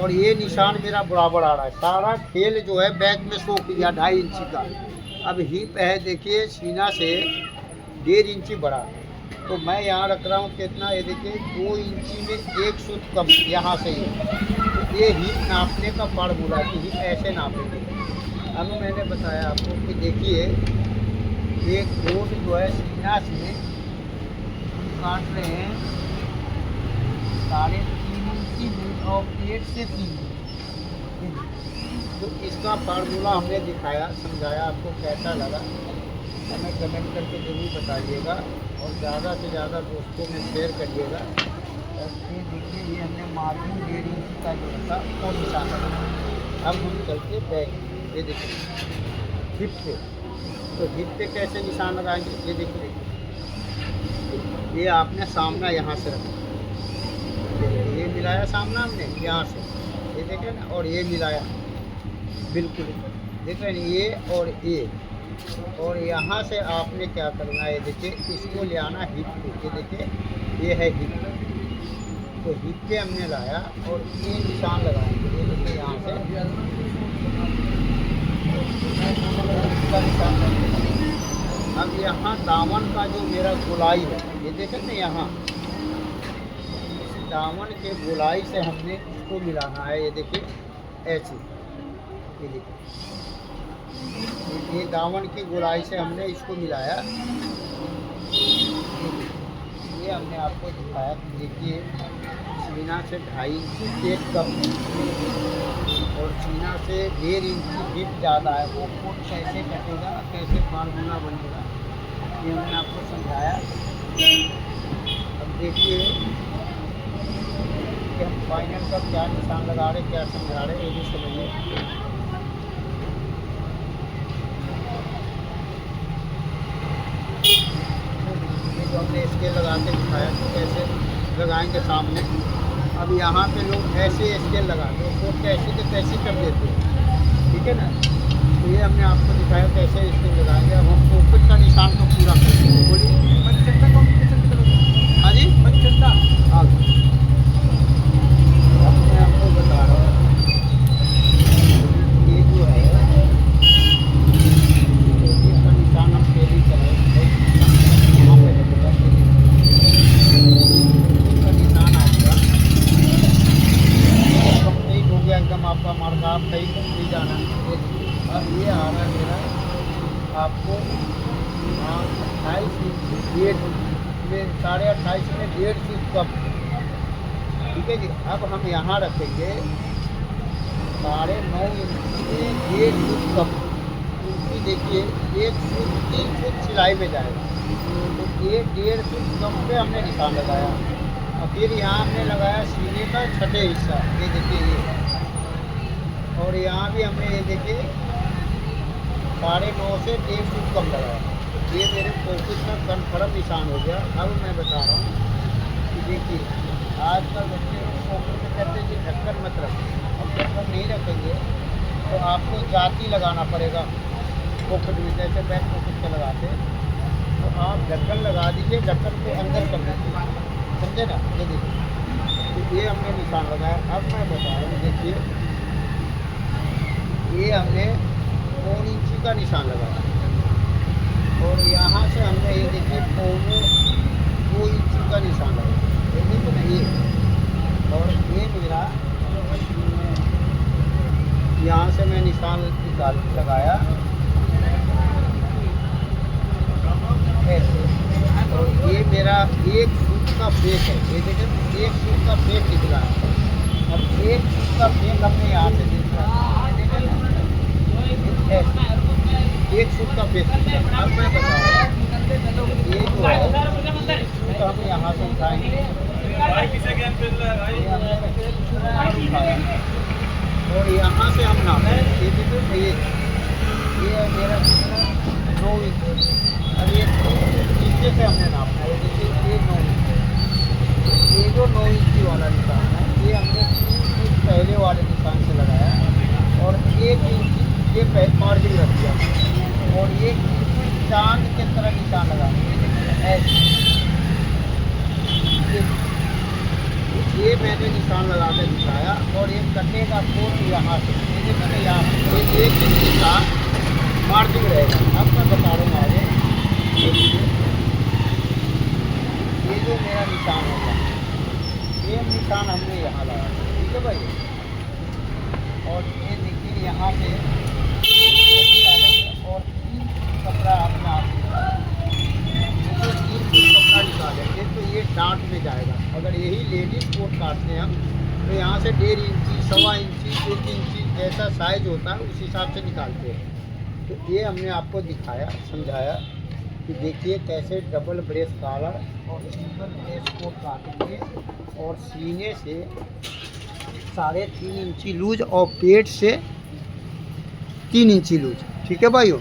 और ये निशान मेरा बराबर आ रहा है। सारा खेल जो है बैक में शो किया 2.5 इंची का। अब हिप है देखिए सीना से 1.5 इंची बड़ा, तो मैं यहाँ रख रहा हूँ कितना, ये देखिए 2 इंची में 1 सूत कम यहाँ से ही। तो ये हिप नापने का फार्मूला है कि हिप ऐसे नापेंगे। अब मैंने बताया आपको कि देखिए एक कोट जो है सीना से काट रहे हैं 3.5 इंची में और पेट से 3 इंची। तो इसका फार्मूला हमने दिखाया, समझाया, आपको कैसा लगा हमें कमेंट करके ज़रूर बताइएगा और ज़्यादा से ज़्यादा दोस्तों में शेयर करिएगा। और फिर देखिए ये हमने मार्जिन 1.5 इंची का जो था वो निशान लगा। अब हम चलते बैक, ये देखिए हिप पे, तो हिप पे कैसे निशान लगाएंगे, ये देखिए ये आपने सामना यहाँ से रखा, ये मिलाया सामना हमने यहाँ से, ये देखें ना, और ये मिलाया बिल्कुल, देख रहे हैं ये और यहाँ से आपने क्या करना है, ये देखिए इसको ले आना हिप पे। ये देखिए ये है हिप, तो हिप पे हमने लाया और ये निशान लगाएंगे। ये देखिए यहाँ से निशान लगाएंगे। अब यहाँ दामन का जो मेरा गोलाई है, ये देखें ना, यहाँ दामन के गोलाई से हमने इसको मिलाना है। ये देखिए ऐसे, ये देखिए ये दामन की गोलाई से हमने इसको मिलाया। ये हमने आपको दिखाया कि देखिए सीना से 2.5 इंची पेट कम और सीना से 1.5 इंची हिप ज़्यादा है, वो कोट कैसे कटेगा, कैसे फार्मूला बनेगा, ये हमने आपको समझाया। अब देखिए कि हम फाइनल का क्या निशान लगा रहे, क्या समझा रहे, ये भी समझिए। जो हमने स्केल लगा के दिखाया तो कैसे लगाएंगे सामने। अब यहाँ पे लोग ऐसे स्केल लगाते हैं, तो कैसे के कैसे कर देते हैं, ठीक है ना। तो ये हमने आपको दिखाया कैसे स्केल लगाएंगे। अब हम पॉकेट का निशान को पूरा करेंगे। बोलिए पंचकट्टा कॉम्पिटिशन करोगे? हाँ जी पंचकट्टा, हाँ अब मैं आपको बता रहा हूँ, ये जो है इसका निशान हम पहले करेंगे। यहाँ पे इसका निशान आपका कंप्लीट हो गया, एकदम आपका मार्का आप कहीं नहीं जाना। अब ये आ रहा है मेरा आपको 28 इंची 1.5 में 28.5 में 1.5 फीट कम, ठीक है जी। अब हम यहाँ रखेंगे 9.5 इंची में 1.5 फीट कम, क्योंकि देखिए 1 फीट 3 फीट सिलाई में जाएगा, तो ये 1.5 फीट कम पे हमने निशान लगाया। और फिर यहाँ हमने लगाया सीने का 6ठे हिस्सा, ये देखिए ये, और यहाँ भी हमने ये देखिए 9.5 से 1.5 फुट कम लगाया। तो ये मेरे फोकस का कन्फर्म निशान हो गया। अब मैं बता रहा हूँ कि देखिए आजकल बच्चे फोकस में कहते हैं कि ढक्कन मत रखें। अब ढक्कन नहीं रखेंगे तो आपको जाती लगाना पड़ेगा पॉकेट में, जैसे बैक पॉकेट के लगाते तो आप ढक्कन लगा दीजिए, ढक्कन को अंदर कर दीजिए, समझे ना। ये देखिए तो ये हमने निशान लगाया। अब मैं बता रहा हूँ देखिए ये हमने 1 इंची का निशान लगाया और यहाँ से हमने ये देखिए 2 इंची का निशान लगाया। ये देखिए ना ये, और ये मेरा यहाँ से मैं निशान निकाल लगाया ऐसे, और ये मेरा 1 फुट का फेक है। ये देखिए 1 फुट का फेक निकला है। अब 1 फुट का फेक हमने यहाँ से देखा ऐसे 1 फुट का फेक निकला। अब मैं बता रहा हूँ ये जो है तो हम यहाँ से उठाएंगे, उठाया और यहाँ से हम नापेंगे। ये देखो ये है मेरा 9 इंच। अब ये नीचे से हमने नापना है। ये देखिए ये 9 इंच, ये जो 9 इंची वाला निशान है ये हमने 3 फुट पहले वाले निशान से लगाया और 1 इंच ये मार्जिन रख दिया और ये चांद के तरह निशान लगाएंगे ऐसे। ये मैंने निशान लगा के दिखाया और ये कटे का कोट यहाँ से मैंने यहाँ से 1 इंच का मार्जिन रहेगा। अब मैं बता रहा हूँ आगे ये जो मेरा निशान होगा ये निशान हमने यहाँ लगाया, ठीक है भाई। और ये देखिए यहाँ से और 3 कपड़ा अपने आप कपड़ा निकालेंगे तो ये डांट में जाएगा। अगर यही लेडीज कोट काटते हैं हम तो यहाँ से 1.5 इंची, 1.25 इंची, 1 इंची जैसा साइज होता है उस हिसाब से निकालते हैं। तो ये हमने आपको दिखाया, समझाया कि देखिए कैसे डबल ब्रेस कॉलर और सिंगल ब्रेस कोट काटेंगे और सीने से 3.5 इंची लूज और पेट से 3 इंची लूज, ठीक है भाइयों।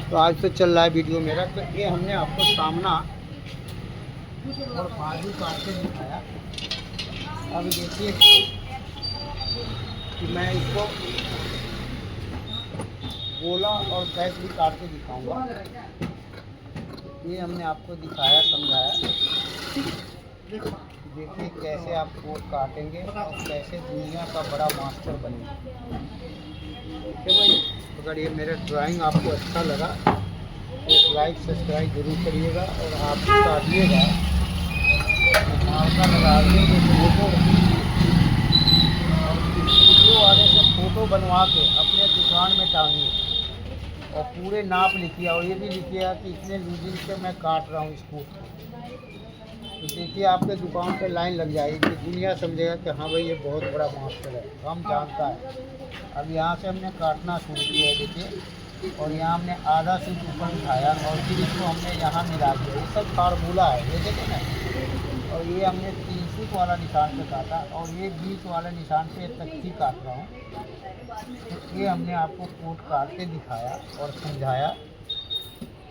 तो आज तो चल रहा है वीडियो मेरा, तो ये हमने आपको सामना और बाजू काट के दिखाया। अब देखिए कि मैं इसको गोला और बैक भी काट के दिखाऊंगा। ये हमने आपको दिखाया, समझाया। देखिए कैसे आप कोट काटेंगे और कैसे दुनिया का बड़ा मास्टर बनेंगे, ठीक है भाई। अगर ये मेरा ड्राइंग आपको अच्छा लगा तो एक लाइक सब्सक्राइब जरूर करिएगा और आप भी काटिएगा लगा के फोटो और वीडियो वाले से फ़ोटो बनवा के अपने दुकान में टांगिए और पूरे नाप लिखिए और ये भी लिखिएगा कि इतने लूजिंग से मैं काट रहा हूँ इसको। तो देखिए आपके दुकान पे लाइन लग जाएगी, दुनिया समझेगा कि हाँ भाई ये बहुत बड़ा मास्टर है, हम जानता है। अब यहाँ से हमने काटना शुरू किया है देखिए, और यहाँ हमने आधा से ऊपर उठाया और फिर इसको हमने यहाँ मिला दिया। ये सब फार्मूला है, ये देखिए ना। और ये हमने 3 फुट वाला निशान पे काटा और ये 20 वाले निशान पे तख्ती काट रहा हूँ। तो ये हमने आपको कोट काट के दिखाया और समझाया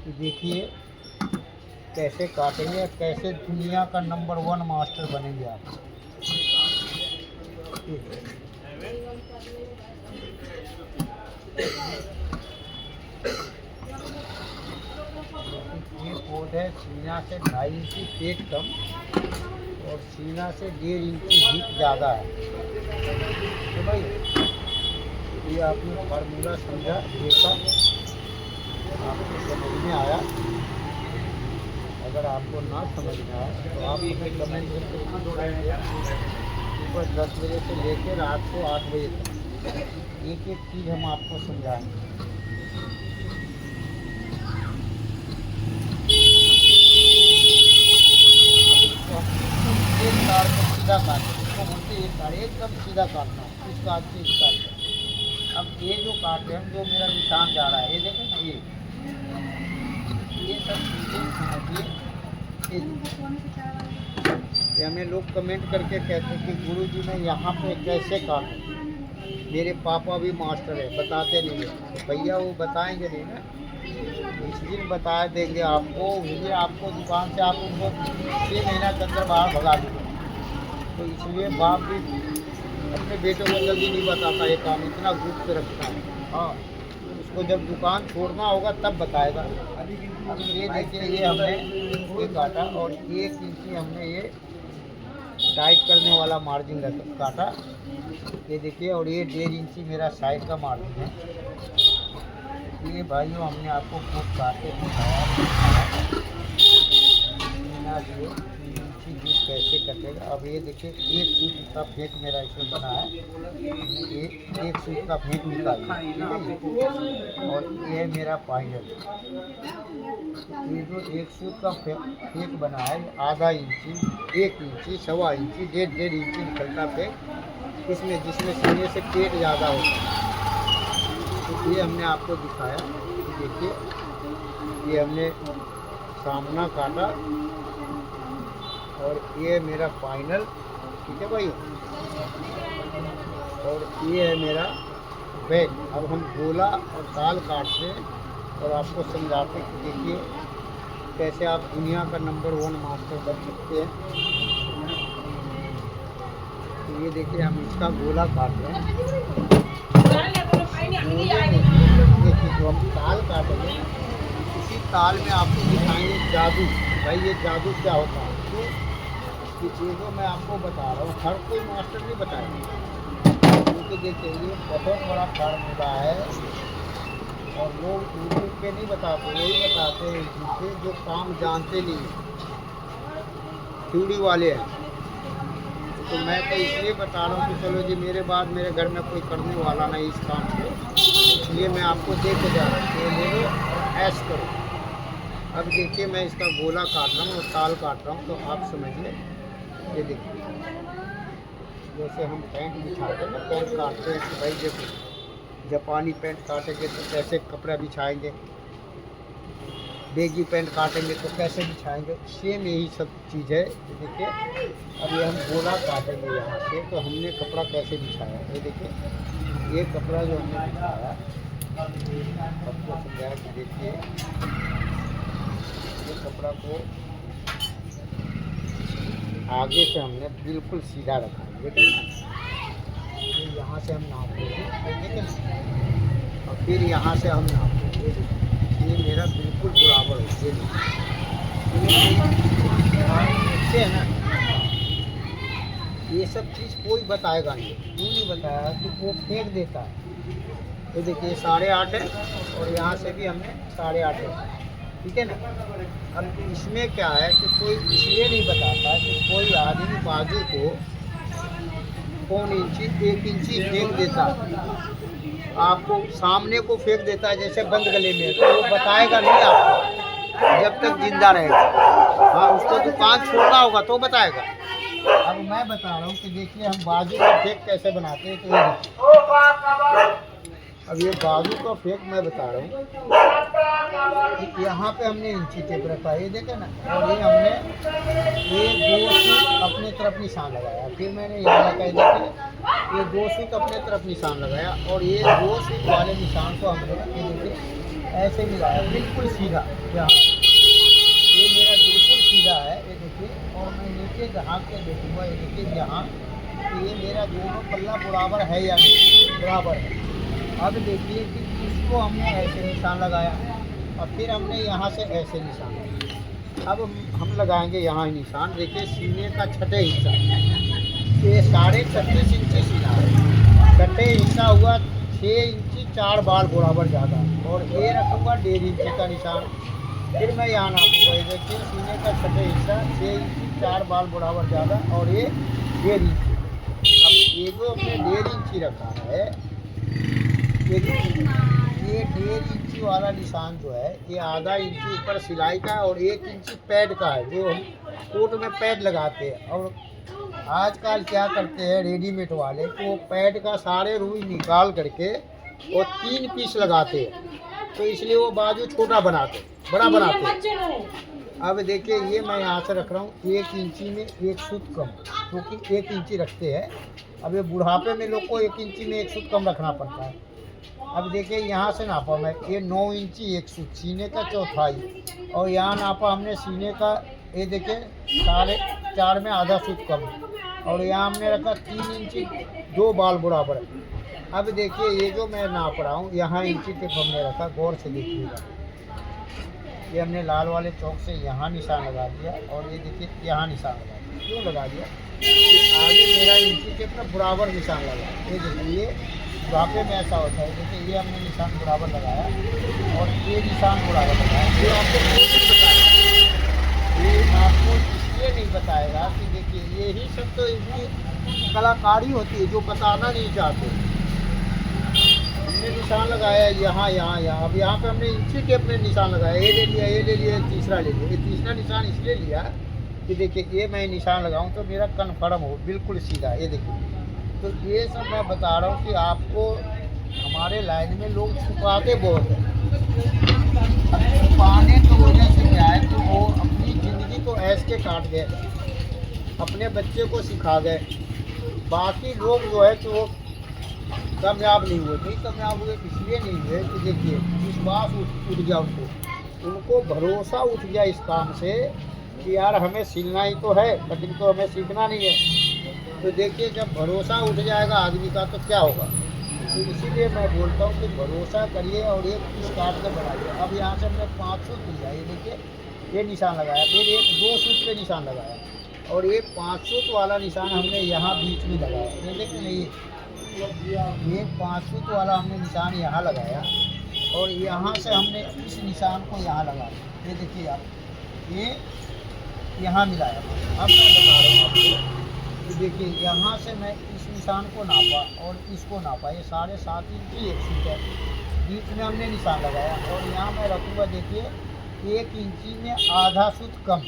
कि देखिए कैसे काटेंगे, कैसे दुनिया का नंबर 1 मास्टर बनेंगे आप। ये कोट है सीना से 2.5 इंची पेट कम और सीना से 1.5 इंची हिप ज़्यादा है। तो भाई ये आपने फार्मूला समझा, देखा, आपको समझ में आया। अगर आपको ना समझ में आए तो आप मुझे कमेंट करके सुबह 10 बजे से लेकर रात को 8 बजे तक एक एक चीज़ हम आपको समझाएंगे। एक तार को सीधा काटना, इसको बोलते एक तार एकदम सीधा काटना, इस काट से इस काट से। अब ये जो काट रहे हैं, जो मेरा निशान जा रहा है, ये देखें ना, ये सब चीज़ें समझिए। हमें लोग कमेंट करके कहते हैं कि गुरुजी मैं यहाँ पे कैसे काटूं। मेरे पापा भी मास्टर है, बताते नहीं है तो भैया वो बताएंगे नहीं ना, इस दिन बता देंगे आपको, ये आपको दुकान से आप उनको 6 महीना के अंदर बाहर भगा देंगे। तो इसलिए बाप भी अपने बेटों को जल्दी नहीं बताता, ये काम इतना गुप्त रखता है। हाँ, उसको जब दुकान छोड़ना होगा तब बताएगा। अब ये देखिए, ये हमने ये काटा और 1 इंची हमने ये टाइट करने वाला मार्जिन काटा, ये देखिए। और ये 1.5 इंची मेरा साइड का मार्जिन है। ये भाइयों हमने आपको खूब काटे दिखाया ये इंची जूस कैसे कटेगा। अब ये देखिए 1 सूट का फेंक मेरा इसमें बना है, ये 1 सूट का फेंक निकालिए, ठीक है। और ये मेरा फाइनल, ये जो 1 सूट का फेंक बना है, आधा इंची, 1 इंची, 1.25 इंची, 1.5 इंची निकलता फेंक इसमें, जिसमें सीने से पेट ज़्यादा होता है। तो ये हमने आपको दिखाया, देखिए ये हमने सामना काटा और ये मेरा फाइनल, ठीक है भाई। और ये है मेरा बैक। अब हम गोला और ताल काटते हैं और आपको समझाते कि देखिए कैसे आप दुनिया का नंबर 1 मास्टर बन सकते हैं। तो ये देखिए हम इसका गोला काट रहे हैं, देखिए जो हम ताल काटेंगे इसी ताल में आपको दिखाएंगे जादू। भाई ये जादू क्या होता है, तो ये चीज़ों मैं आपको बता रहा हूँ, हर कोई मास्टर नहीं बताएगा, क्योंकि देखिए ये बहुत बड़ा फार्मूला है और लोग यूट्यूब पे नहीं बताते, वही बताते हैं जिनसे जो काम जानते नहीं, थ्योरी वाले हैं। तो मैं तो इसलिए बता रहा हूँ कि चलो जी मेरे बाद मेरे घर में कोई करने वाला नहीं इस काम को, इसलिए मैं आपको दे के जा रहा हूँ, ये ले लो और ऐश करो। अब देखिए मैं इसका गोला काट रहा हूँ और ताल काट रहा हूँ, तो आप समझिए। ये देखिए जैसे हम पैंट बिछाते हैं ना, पैंट काटते हैं तो भाई देखो जापानी पैंट काटेंगे तो कैसे कपड़ा बिछाएंगे, बेगी पैंट काटेंगे तो कैसे बिछाएंगे, सेम यही सब चीज़ है। देखिए अब ये हम गोला काटेंगे यहाँ से, तो हमने कपड़ा कैसे बिछाया, ये देखिए ये कपड़ा जो हमने बिछाया आपको समझाया कि देखिए ये कपड़ा को आगे से हमने बिल्कुल सीधा रखा है, देखिए तो यहाँ से हम नाप लेंगे, ठीक है। और फिर यहाँ से हम नाप लेंगे, ये मेरा बिल्कुल बराबर है, ये है ना। ये सब चीज़ कोई बताएगा नहीं, क्यों नहीं बताया कि वो फेंक देता है। तो देखिए 8.5 है और यहाँ से भी हमने 8.5 है, ठीक है ना। अब इसमें क्या है कि कोई इसलिए नहीं बताता कि कोई आदमी बाजू को 1 इंची 1 इंची फेंक देता है, आपको सामने को फेंक देता है जैसे बंद गले में, तो वो बताएगा नहीं आपको जब तक जिंदा रहेगा। हाँ, उसको दुकान छोड़ना होगा तो बताएगा। अब मैं बता रहा हूँ कि देखिए हम बाजू का फेंक कैसे बनाते हैं, तो ये देखिए अब ये बाजू का फेंक मैं बता रहा हूँ कि यहाँ पे हमने इंची टेप रखा है, ये देखे ना। और ये हमने ये 2 सूट अपने तरफ निशान लगाया, फिर मैंने यहाँ लगा, देखिए ये 2 सूट अपने तरफ निशान लगाया और ये 2 सूट वाले निशान को हमने ये देखिए ऐसे मिलाया बिल्कुल सीधा, यहाँ ये मेरा बिल्कुल सीधा है, ये देखिए। और मैं नीचे जहाँ के देखूँगा, ये देखिए यहाँ ये मेरा दोनों पल्ला बराबर है या नहीं, बराबर है। अब देखिए कि इसको हमने ऐसे निशान लगाया और फिर हमने यहाँ से ऐसे निशान लगाया। अब हम लगाएंगे यहाँ निशान, देखिए सीने का छठे हिस्सा, ये 36.5 इंची सीना है, छठे हिस्सा हुआ 6 इंची 4 बाल बराबर ज़्यादा, और ये रखूँगा 1.5 इंची का निशान। फिर मैं यहाँ नापूँगा, ये देखिए सीने का छठे हिस्सा 6 इंची 4 बाल बराबर ज़्यादा और ये 1.5 इंची। अब ये जो हमने 1.5 इंची रखा है, ये 1.5 इंची वाला निशान जो है ये आधा इंची ऊपर सिलाई का है और 1 इंची पैड का है, जो हम कोट में पैड लगाते हैं। और आजकल क्या करते हैं रेडीमेड वाले, तो पैड का सारे रुई निकाल करके और 3 पीस लगाते हैं, तो इसलिए वो बाजू छोटा बनाते, बड़ा बनाते हैं। अब देखिए ये मैं यहाँ से रख रहा हूँ 1 इंची में 1 सूत कम, क्योंकि 1 इंची रखते हैं। अब ये बुढ़ापे में लोग को 1 इंची में 1 सूत कम रखना पड़ता है। अब देखिए यहाँ से नापा मैं, ये 9 इंची 1 सूत, सीने का चौथाई, और यहाँ नापा हमने सीने का, ये देखिए 4.5 में आधा सूत कम, और यहाँ हमने रखा 3 इंची 2 बाल बराबर। अब देखिए ये जो मैं नाप रहा हूँ, यहाँ इंची टेप हमने रखा, गौर से देखिएगा। ये हमने लाल वाले चौक से यहाँ निशान लगा दिया, और ये देखिए यहाँ निशान लगा दिया। क्यों लगा दिया? कि आगे मेरा इंची टेप ना बराबर निशान लगा। ये देखिए बुढ़ापे में ऐसा होता है। देखिए ये हमने निशान बराबर लगाया, और ये निशान बराबर लगाया। ये आपको इसलिए नहीं बताएगा कि देखिए यही सब तो इनकी कलाकारी होती है, जो बताना नहीं चाहते। हमने निशान लगाया यहाँ यहाँ यहाँ, अब यहाँ पे हमने इंची टेप में निशान लगाया। ये ले लिया, ये ले लिया, तीसरा ले लिया। ये तीसरा निशान इसलिए लिया कि देखिए ये मैं निशान लगाऊं तो मेरा कन्फर्म हो, बिल्कुल सीधा। ये देखिए, तो ये सब मैं बता रहा हूँ कि आपको हमारे लाइन में लोग छुपाते बहुत हैं। छुपाने की वजह से क्या है कि वो अपनी ज़िंदगी को ऐश के काट गए, अपने बच्चे को सिखा गए। बाकी लोग जो है कि वो कामयाब नहीं हुए। नहीं कामयाब हुए इसलिए नहीं हुए कि देखिए विश्वास उठ गया उनको भरोसा उठ गया इस काम से कि यार हमें सीखना ही तो है, कटिंग तो हमें सीखना नहीं है। तो देखिए जब भरोसा उठ जाएगा आदमी का तो क्या होगा। तो इसीलिए मैं बोलता हूँ कि भरोसा करिए और एक पीस काट कर बनाइए। अब यहाँ से हमने 5 सूत लिया, ये देखिए ये निशान लगाया, फिर एक 2 सूत पे निशान लगाया, और ये 5 सूत वाला निशान हमने यहाँ बीच में लगाया। ये देखिए नहीं, ये 5 सूत वाला हमने निशान यहाँ लगाया, और यहाँ से हमने इस निशान को यहाँ लगाया। ये देखिए आप, ये यहाँ मिलाया। अब मैं बता रहा हूँ आपको कि देखिए यहाँ से मैं इस निशान को नापा और इसको नापा। ये 7.5 इंची 1 सूत है, बीच में हमने निशान लगाया, और यहाँ मैं रखूँगा देखिए 1 इंची में आधा सूत कम।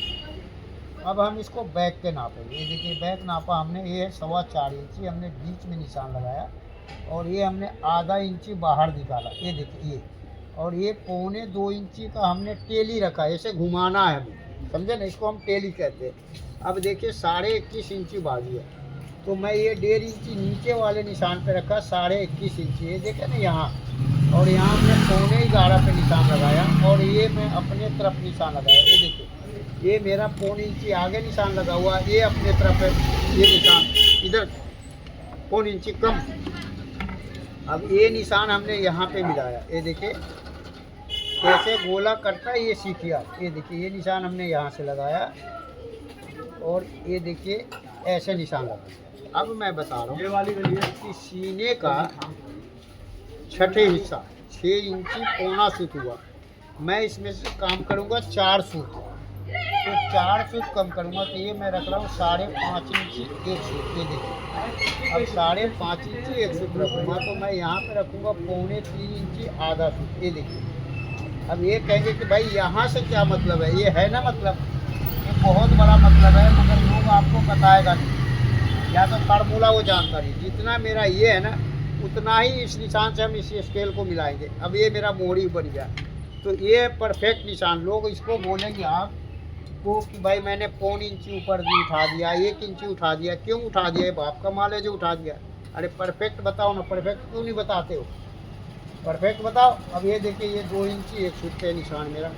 अब हम इसको बैक के नापेंगे। ये देखिए बैक नापा हमने, ये 4.25 इंची हमने बीच में निशान लगाया, और ये हमने आधा इंची बाहर निकाला। ये देखिए ये, और ये 1.25 इंची का हमने टेली रखा, ऐसे घुमाना है हमें, समझे ना, इसको हम टेली कहते हैं। अब देखिए 21.5 इंची बाजू है, तो मैं ये 1.5 इंची नीचे वाले निशान पे रखा, 21.5 इंची। ये देखे ना यहाँ, और यहाँ हमने 11.25 पे निशान लगाया, और ये मैं अपने तरफ निशान लगाया। ये देखिए ये मेरा 1.25 इंची आगे निशान लगा हुआ, ये अपने तरफ है, ये निशान इधर 1.25 इंची कम। अब ये निशान हमने यहाँ पे मिलाया। ये देखिए कैसे गोला करता है, ये सीखिए आप। ये देखिए ये निशान हमने यहाँ से लगाया, और ये देखिए ऐसे निशान लगा। अब मैं बता रहा हूँ ये वाली कि सीने का छठे हिस्सा 6 इंची पौना सूत हुआ। मैं इसमें से काम करूँगा 4 सूत, तो 4 सूत कम करूँगा, तो ये मैं रख रहा हूँ 5.5 इंची 1 सूत। ये देखिए अब 5.5 इंची 1 सूत रखूँगा, तो मैं यहाँ पे रखूँगा 2.25 इंची आधा सूत। ये देखिए अब ये कहेंगे कि भाई यहाँ से क्या मतलब है, ये है ना मतलब, ये बहुत बड़ा मतलब है, मगर लोग आपको बताएगा नहीं, या तो फार्मूला वो जानता नहीं। जितना मेरा ये है ना, उतना ही इस निशान से हम इस स्केल को मिलाएंगे। अब ये मेरा मोहरी बन गया, तो ये परफेक्ट निशान। लोग इसको बोलेंगे आपको कि भाई मैंने 1.25 इंची ऊपर भी उठा दिया, 1 इंची उठा दिया। क्यों उठा दिया? ये बाप का माल है जो उठा दिया। अरे परफेक्ट बताओ ना, परफेक्ट क्यों नहीं बताते हो, परफेक्ट बताओ। अब ये देखिए ये 2 इंची 1 सूत पे निशान मेरा,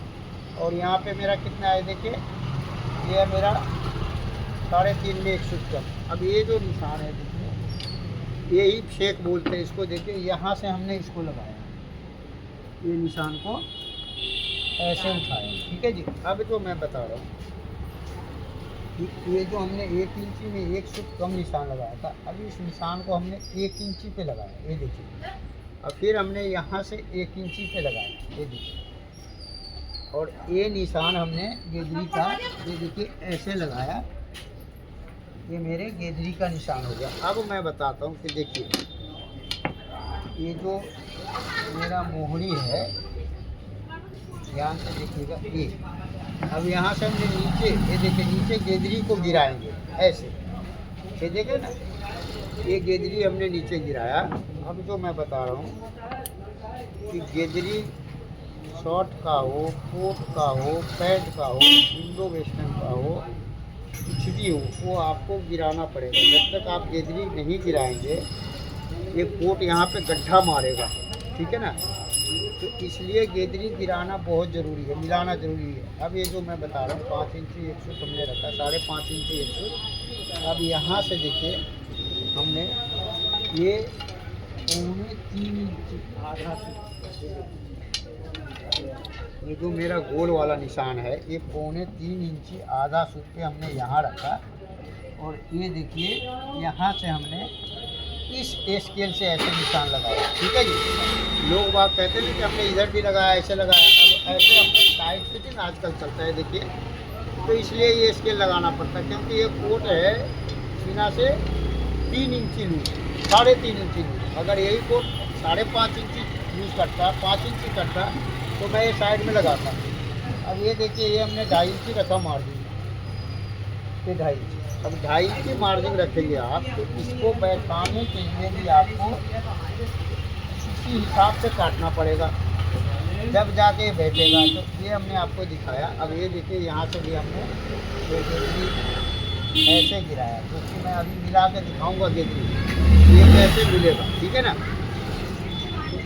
और यहाँ पे मेरा कितना है देखिए, ये है मेरा 3.5 में 1 सूत का। अब ये जो निशान है देखिए, यही शेक बोलते हैं इसको। देखिए यहाँ से हमने इसको लगाया, ये निशान को ऐसे उठाया, ठीक है जी। अब जो मैं बता रहा हूँ ये जो हमने 1 इंची में 1 सूत कम निशान लगाया था, अभी इस निशान को हमने 1 इंची पे लगाया। ये देखिए, और फिर हमने यहाँ से 1 इंची पे लगाया। ये देखिए, और ये निशान हमने गेदरी का, ये देखिए ऐसे लगाया, ये मेरे गेदरी का निशान हो गया। अब मैं बताता हूँ कि देखिए ये जो मेरा मोहरी है, ध्यान से देखिएगा ये। अब यहाँ से हमने नीचे, ये देखिए नीचे गेदरी को गिराएंगे ऐसे, ये देखे ना, ये गेदरी हमने नीचे गिराया। अब जो मैं बता रहा हूँ कि गेदरी शॉर्ट का हो, कोट का हो, पैंट का हो, इंडो वेस्टर्न का हो, कुछ भी हो, वो आपको गिराना पड़ेगा। जब तक आप गेदरी नहीं गिराएंगे, ये कोट यहाँ पे गड्ढा मारेगा, ठीक है ना। तो इसलिए गेदरी गिराना बहुत ज़रूरी है, मिलाना ज़रूरी है। अब ये जो मैं बता रहा हूँ 5 इंची 1 फुट हमने रखा, 5.5 इंची 1 फुट। अब यहाँ से देखिए हमने ये 3.25 इंची आधा फुट, ये जो मेरा गोल वाला निशान है ये 3.25 इंची आधा सूत पे हमने यहाँ रखा। और ये देखिए यहाँ से हमने इस स्केल से ऐसे निशान लगाया, ठीक है जी। लोग बात कहते हैं कि हमने इधर भी लगाया, ऐसे लगाया। अब ऐसे हमने टाइट फिटिंग आजकल चलता है, देखिए। तो इसलिए ये स्केल लगाना पड़ता है, क्योंकि ये कोट है सीना से 3 इंची लूज, 3.5 इंची लूज। अगर यही कोट 5.5 इंची लूज करता, 5 इंची करता, तो मैं ये साइड में लगाता। अब ये देखिए ये हमने 2.5 इंची रखा मार्जिन, ये 2.5 इंची। अब 2.5 इंची मार्जिन रखेंगे आप, तो इसको बैठाने के लिए भी आपको उसी हिसाब से काटना पड़ेगा, जब जाके बैठेगा। तो ये हमने आपको दिखाया। अब ये देखिए यहाँ से भी हमने गेदरी ऐसे गिराया, क्योंकि मैं अभी मिला के दिखाऊँगा गेदरी ये कैसे मिलेगा, ठीक है ना।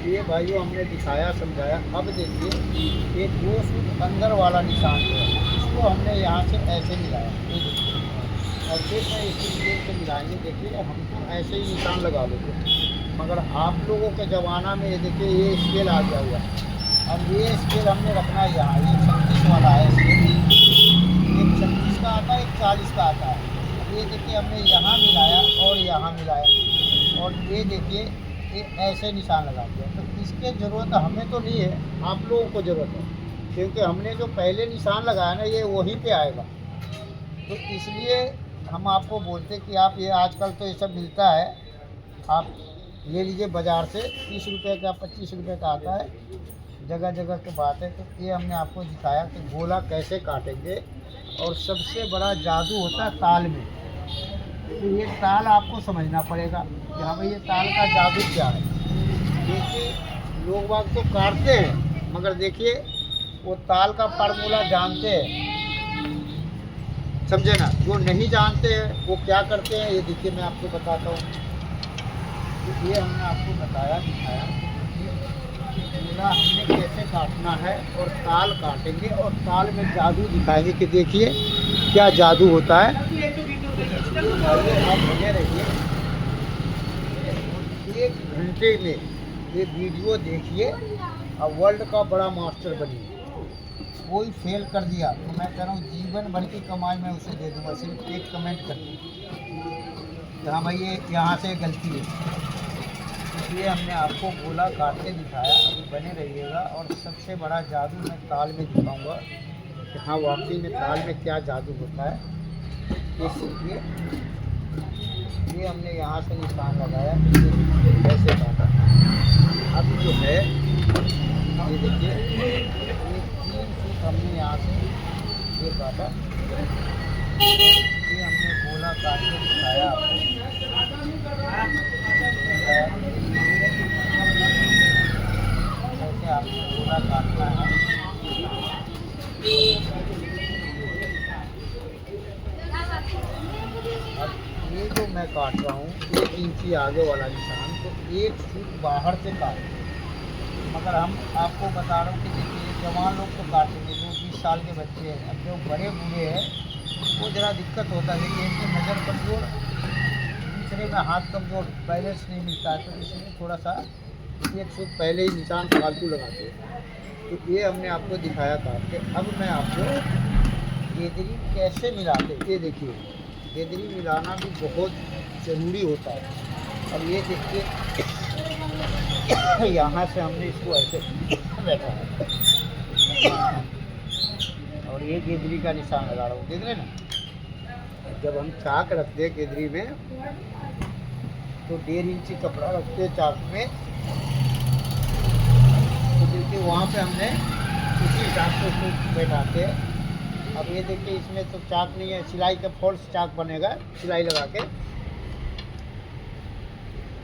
ये भाइयों हमने दिखाया, समझाया। अब देखिए ये 2 फुट अंदर वाला निशान जो है, इसको हमने यहाँ से ऐसे मिलाया, ये देखिए। और फिर मैं इसी स्केल से मिलाएंगे, देखिए हम तो ऐसे ही निशान लगा देते, मगर आप लोगों के ज़माना में ये देखिए ये स्केल आ गया हुआ। अब ये स्केल हमने रखना है यहाँ, ये 36 वाला है स्केल, एक 36 का आता है, एक 40 का आता है। अब ये देखिए हमने यहाँ मिलाया और यहाँ मिलाया, और ये देखिए ये ऐसे निशान लगा दिया। तो इसके ज़रूरत हमें तो नहीं है, आप लोगों को ज़रूरत है, क्योंकि हमने जो पहले निशान लगाया ना ये वहीं पे आएगा। तो इसलिए हम आपको बोलते कि आप ये आजकल तो ये सब मिलता है, आप ले लीजिए बाज़ार से, 30 रुपये का 25 रुपये का आता है, जगह जगह की बात है। तो ये हमने आपको दिखाया कि गोला कैसे काटेंगे। और सबसे बड़ा जादू होता है ताल में। तो ये ताल आपको समझना पड़ेगा कि हाँ भाई ये ताल का जादू क्या है। देखिए लोग बाग तो काटते हैं, मगर देखिए वो ताल का फार्मूला जानते हैं, समझे ना। जो नहीं जानते हैं वो क्या करते हैं, ये देखिए मैं आपको बताता हूँ। तो ये हमने आपको बताया, दिखाया पूरा हमने कैसे काटना है, और ताल काटेंगे और ताल में जादू दिखाएंगे कि देखिए क्या जादू होता है। आप बने रहिए, 1 घंटे में ये वीडियो देखिए और वर्ल्ड का बड़ा मास्टर बनिए। कोई फेल कर दिया तो मैं कह रहा हूँ जीवन भर की कमाई मैं उसे दे दूँगा, सिर्फ एक कमेंट कर कि हाँ भाई ये यहाँ से गलती है। इसलिए हमने आपको गोला काट के दिखाया, अभी बने रहिएगा। और सबसे बड़ा जादू मैं ताल में दिखाऊंगा कि हाँ वाकई में ताल में क्या जादू होता है। ये सीखिए, ये हमने यहाँ से निशान लगाया, ऐसे काटा। अब जो है ये देखिए ये 3 फुट हमने यहाँ से ये काटा, ये हमने गोला काट के दिखाया आपको। ऐसे आपको गोला काटना है। अब ये जो मैं काट रहा हूँ 1 इंची आगे वाला निशान, तो 1 फुट बाहर से काट, मगर हम आपको बता रहा हूँ कि देखिए जवान लोग तो काटेंगे, जो 20 साल के बच्चे हैं। अब जो बड़े बूढ़े हैं वो ज़रा दिक्कत होता है, देखिए एक नज़र कमज़ोर, दूसरे का हाथ कमज़ोर, बैलेंस नहीं मिलता है, तो इसलिए थोड़ा सा 1 फुट पहले ही निशान फालतू लगाते हैं। तो ये हमने आपको दिखाया काट के। अब मैं आपको गेदरी कैसे मिलाते, ये देखिए गेदरी मिलाना भी बहुत ज़रूरी होता है। अब ये देखिए यहाँ से हमने इसको ऐसे बैठा है और ये गेदरी का निशान लगा रहा हूँ, देख रहे हैं ना। जब हम चाक रखते हैं गेदरी में तो 1.5 इंची कपड़ा रखते हैं चाक में, तो देखिए वहाँ पे हमने उसी हिसाब से उसको बैठाते हैं। अब ये देखिए इसमें तो चाक नहीं है, सिलाई का फॉल्स चाक बनेगा सिलाई लगा के।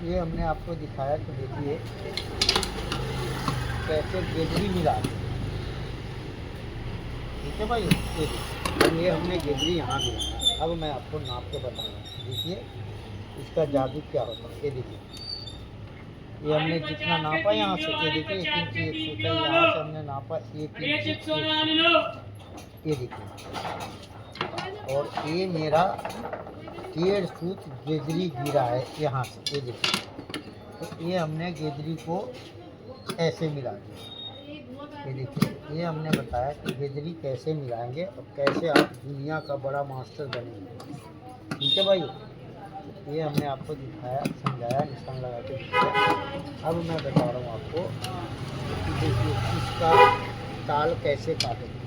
ये हमने आपको दिखाया, तो देखिए कैसे गेजरी मिला दी। ठीक है भाई, ये देखिए अब ये हमने गेजरी यहाँ मिला। अब मैं आपको नाप के बताऊँगा, देखिए इसका जादू क्या होता है। ये देखिए ये हमने जितना नापा यहाँ से, ये देखिए 1 इंच 1 सूत है, यहाँ से हमने नापा 1 इंच 1 सूत। ये देखिए और ये मेरा 1.5 सूत गेजरी गिरा है यहाँ से। ये देखिए तो ये हमने गेजरी को ऐसे मिला दिया। ये देखिए ये हमने बताया कि गेजरी कैसे मिलाएंगे और कैसे आप दुनिया का बड़ा मास्टर बनेंगे। ठीक है भाई, ये हमने आपको दिखाया, समझाया, निशान लगा के दिखाया। अब मैं बता रहा हूँ आपको कि देखिए इसका ताल कैसे काटेंगे।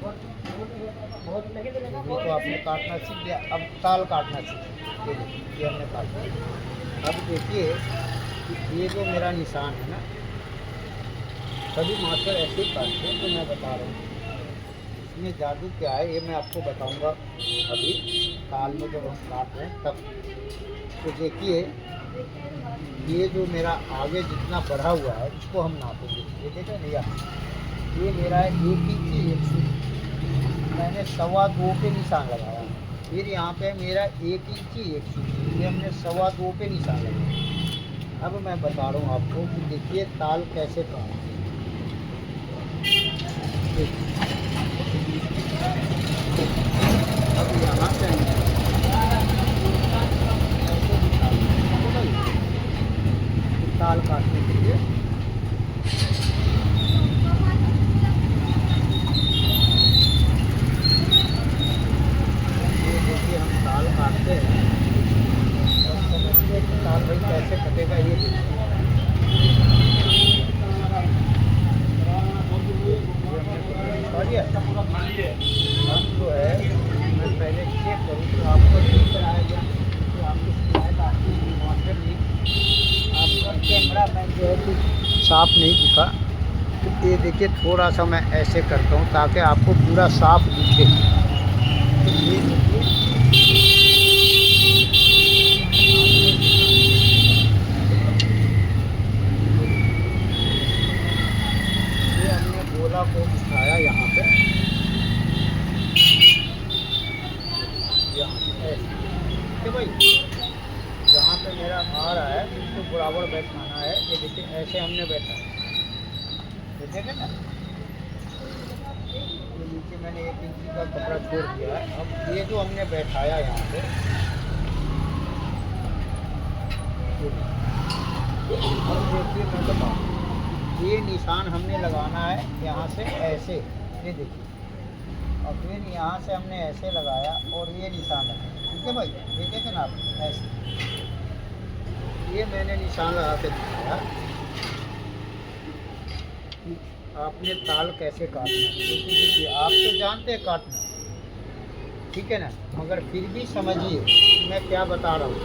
तो आपने काटना सीख गया, अब ताल काटना सीख। ये देखिए ये हमने काट दिया। अब देखिए कि ये जो मेरा निशान है ना, सभी मास्टर ऐसे ही काटते हैं, तो मैं बता रहा हूँ इसमें जादू क्या है ये मैं आपको बताऊंगा अभी ताल में जब हम काट रहे हैं तब। तो देखिए ये जो मेरा आगे जितना बढ़ा हुआ है इसको हम नापेंगे। ये देखें भैया, ये मेरा है 1 इंच 1 सूत, मैंने 2.25 पे निशान लगाया। फिर यहाँ पे मेरा 1 इंच 1 सूत, ये हमने 2.25 पे निशान लगाया। अब मैं बता रहा हूँ आपको कि देखिए ताल कैसे काटें। अब यहाँ से ताल काटने के लिए ये देखिए हम ताल काटते हैं और समझिए कि ताल भाई कैसे कटेगा। ये देखिए हम जो है मैं पहले चेक करूँ तो आपको ठीक कराया गया तो आपको शिकायत आती है मास्टर जी आपका कैमरा मैन जो है कुछ साफ नहीं दिखा। तो ये देखिए थोड़ा सा मैं ऐसे करता हूँ ताकि आपको पूरा साफ दिखे। तो ये देखिए ये हमने गोला को बिठाया यहाँ पे, ठीक है भाई। जहाँ पे मेरा आ रहा है उसको बराबर बैठाना है। ये देखिए ऐसे हमने बैठा है, ये देखें ना, ये नीचे मैंने 1 इंच का कपड़ा छोड़ दिया है। अब ये जो हमने बैठाया यहाँ पे, अब देखिए मैं बताऊँ, ये निशान हमने लगाना है यहाँ से ऐसे। ये देखिए और फिर यहाँ से हमने ऐसे लगाया और ये निशान लगाया। ठीक है भाई, ये देखें ना आप ऐसे, ये मैंने निशान लगा के दिखाया कि आपने ताल कैसे काटना है। देखिए आप तो जानते हैं काटना, ठीक है ना, मगर फिर भी समझिए मैं क्या बता रहा हूँ।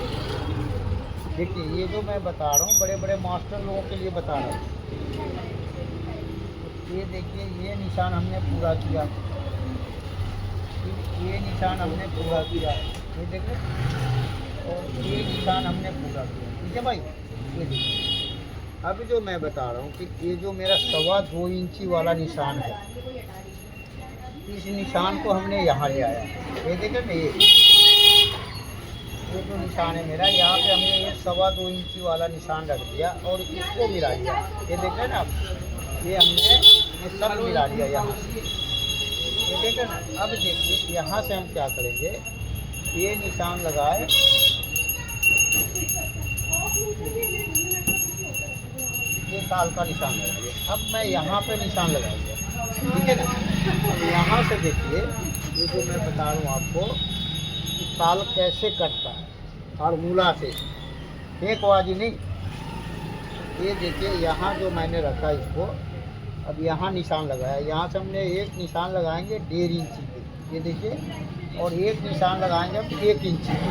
देखिए ये जो मैं बता रहा हूँ बड़े बड़े मास्टर लोगों के लिए बता रहा हूँ। ये देखिए ये निशान हमने पूरा किया, ये निशान हमने पूरा किया, ये देखें, और ये निशान हमने पूरा किया। ठीक है भाई, ये देखिए अब जो मैं बता रहा हूँ कि ये जो मेरा 2.25 इंची वाला निशान है, इस निशान को हमने यहाँ ले आया। ये देखें ना, ये जो निशान है मेरा, यहाँ पे हमने ये 2.25 इंची वाला निशान रख दिया और इसको मिला लिया। ये देखें ना, ये हमने ये सब मिला लिया यहाँ से। ये देखें ना, अब देखिए यहाँ से हम क्या करेंगे, ये निशान लगाए, ये ताल का निशान लगाइए। अब मैं यहाँ पे निशान लगाऊंगा, ठीक है ना। अब यहाँ से देखिए ये जो मैं बता रहा हूँ आपको कि ताल कैसे कटता है, फार्मूला से, एक बाजी नहीं। ये देखिए यहाँ जो मैंने रखा इसको, अब यहाँ निशान लगाया, यहाँ से हमने एक निशान लगाएंगे 1.5 इंची पे, ये देखिए, और एक निशान लगाएंगे हम 1 इंची पे।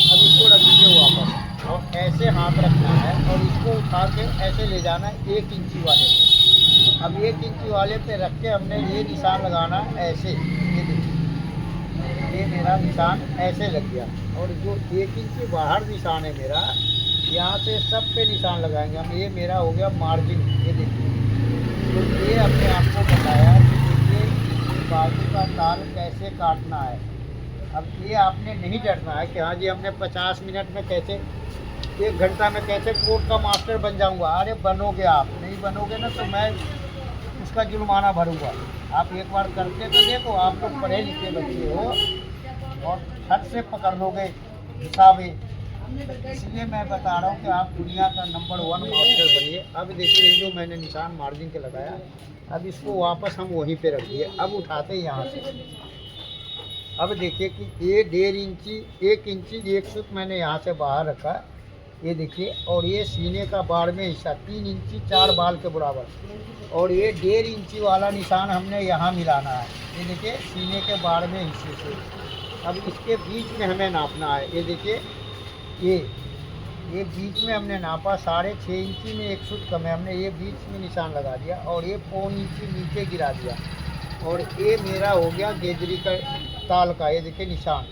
अब इसको रख दीजिए वापस और ऐसे हाथ रखना है और इसको उठा के ऐसे ले जाना है 1 इंची वाले पे। अब 1 इंची वाले पे रख के हमने ये निशान लगाना है ऐसे। ये देखिए ये मेरा निशान ऐसे लग गया, और जो 1 इंची बाहर निशान है मेरा, यहाँ से सब पे निशान लगाएंगे हम। ये मेरा हो गया मार्जिन, ये देखिए ये हमने आपको बताया कि देखिए बाजू का ताल कैसे काटना है। अब ये आपने नहीं डरना है कि हाँ जी हमने 50 मिनट में कैसे, 1 घंटा में कैसे कोर्ट का मास्टर बन जाऊंगा। अरे बनोगे, आप नहीं बनोगे ना तो मैं उसका जुर्माना भरूंगा। आप एक बार करके तो देखो, आप लोग पढ़े लिखे बच्चे हो और छठ से पकड़ लोगे हिसाबे। इसलिए मैं बता रहा हूँ कि आप दुनिया का नंबर 1 मास्टर बनिए। अब देखिए ये जो मैंने निशान मार्जिन के लगाया, अब इसको वापस हम वहीं पे रख दिए। अब उठाते हैं यहाँ से। अब देखिए कि ये 1.5 इंची 1 इंची 1 सूत मैंने यहाँ से बाहर रखा, ये देखिए। और ये सीने का बाड़ में हिस्सा 3 इंची 4 बाल के बराबर, और ये 1.5 इंची वाला निशान हमने यहाँ मिलाना है। ये देखिए सीने के बाड़ में हिस्से से। अब इसके बीच में हमें नापना है। ये देखिए ये बीच में हमने नापा 6.5 इंची में 1 सूत कम है, हमने ये बीच में निशान लगा दिया और ये 1.25 इंची नीचे गिरा दिया। और ये मेरा हो गया गेजरी का ताल का। ये देखिए निशान,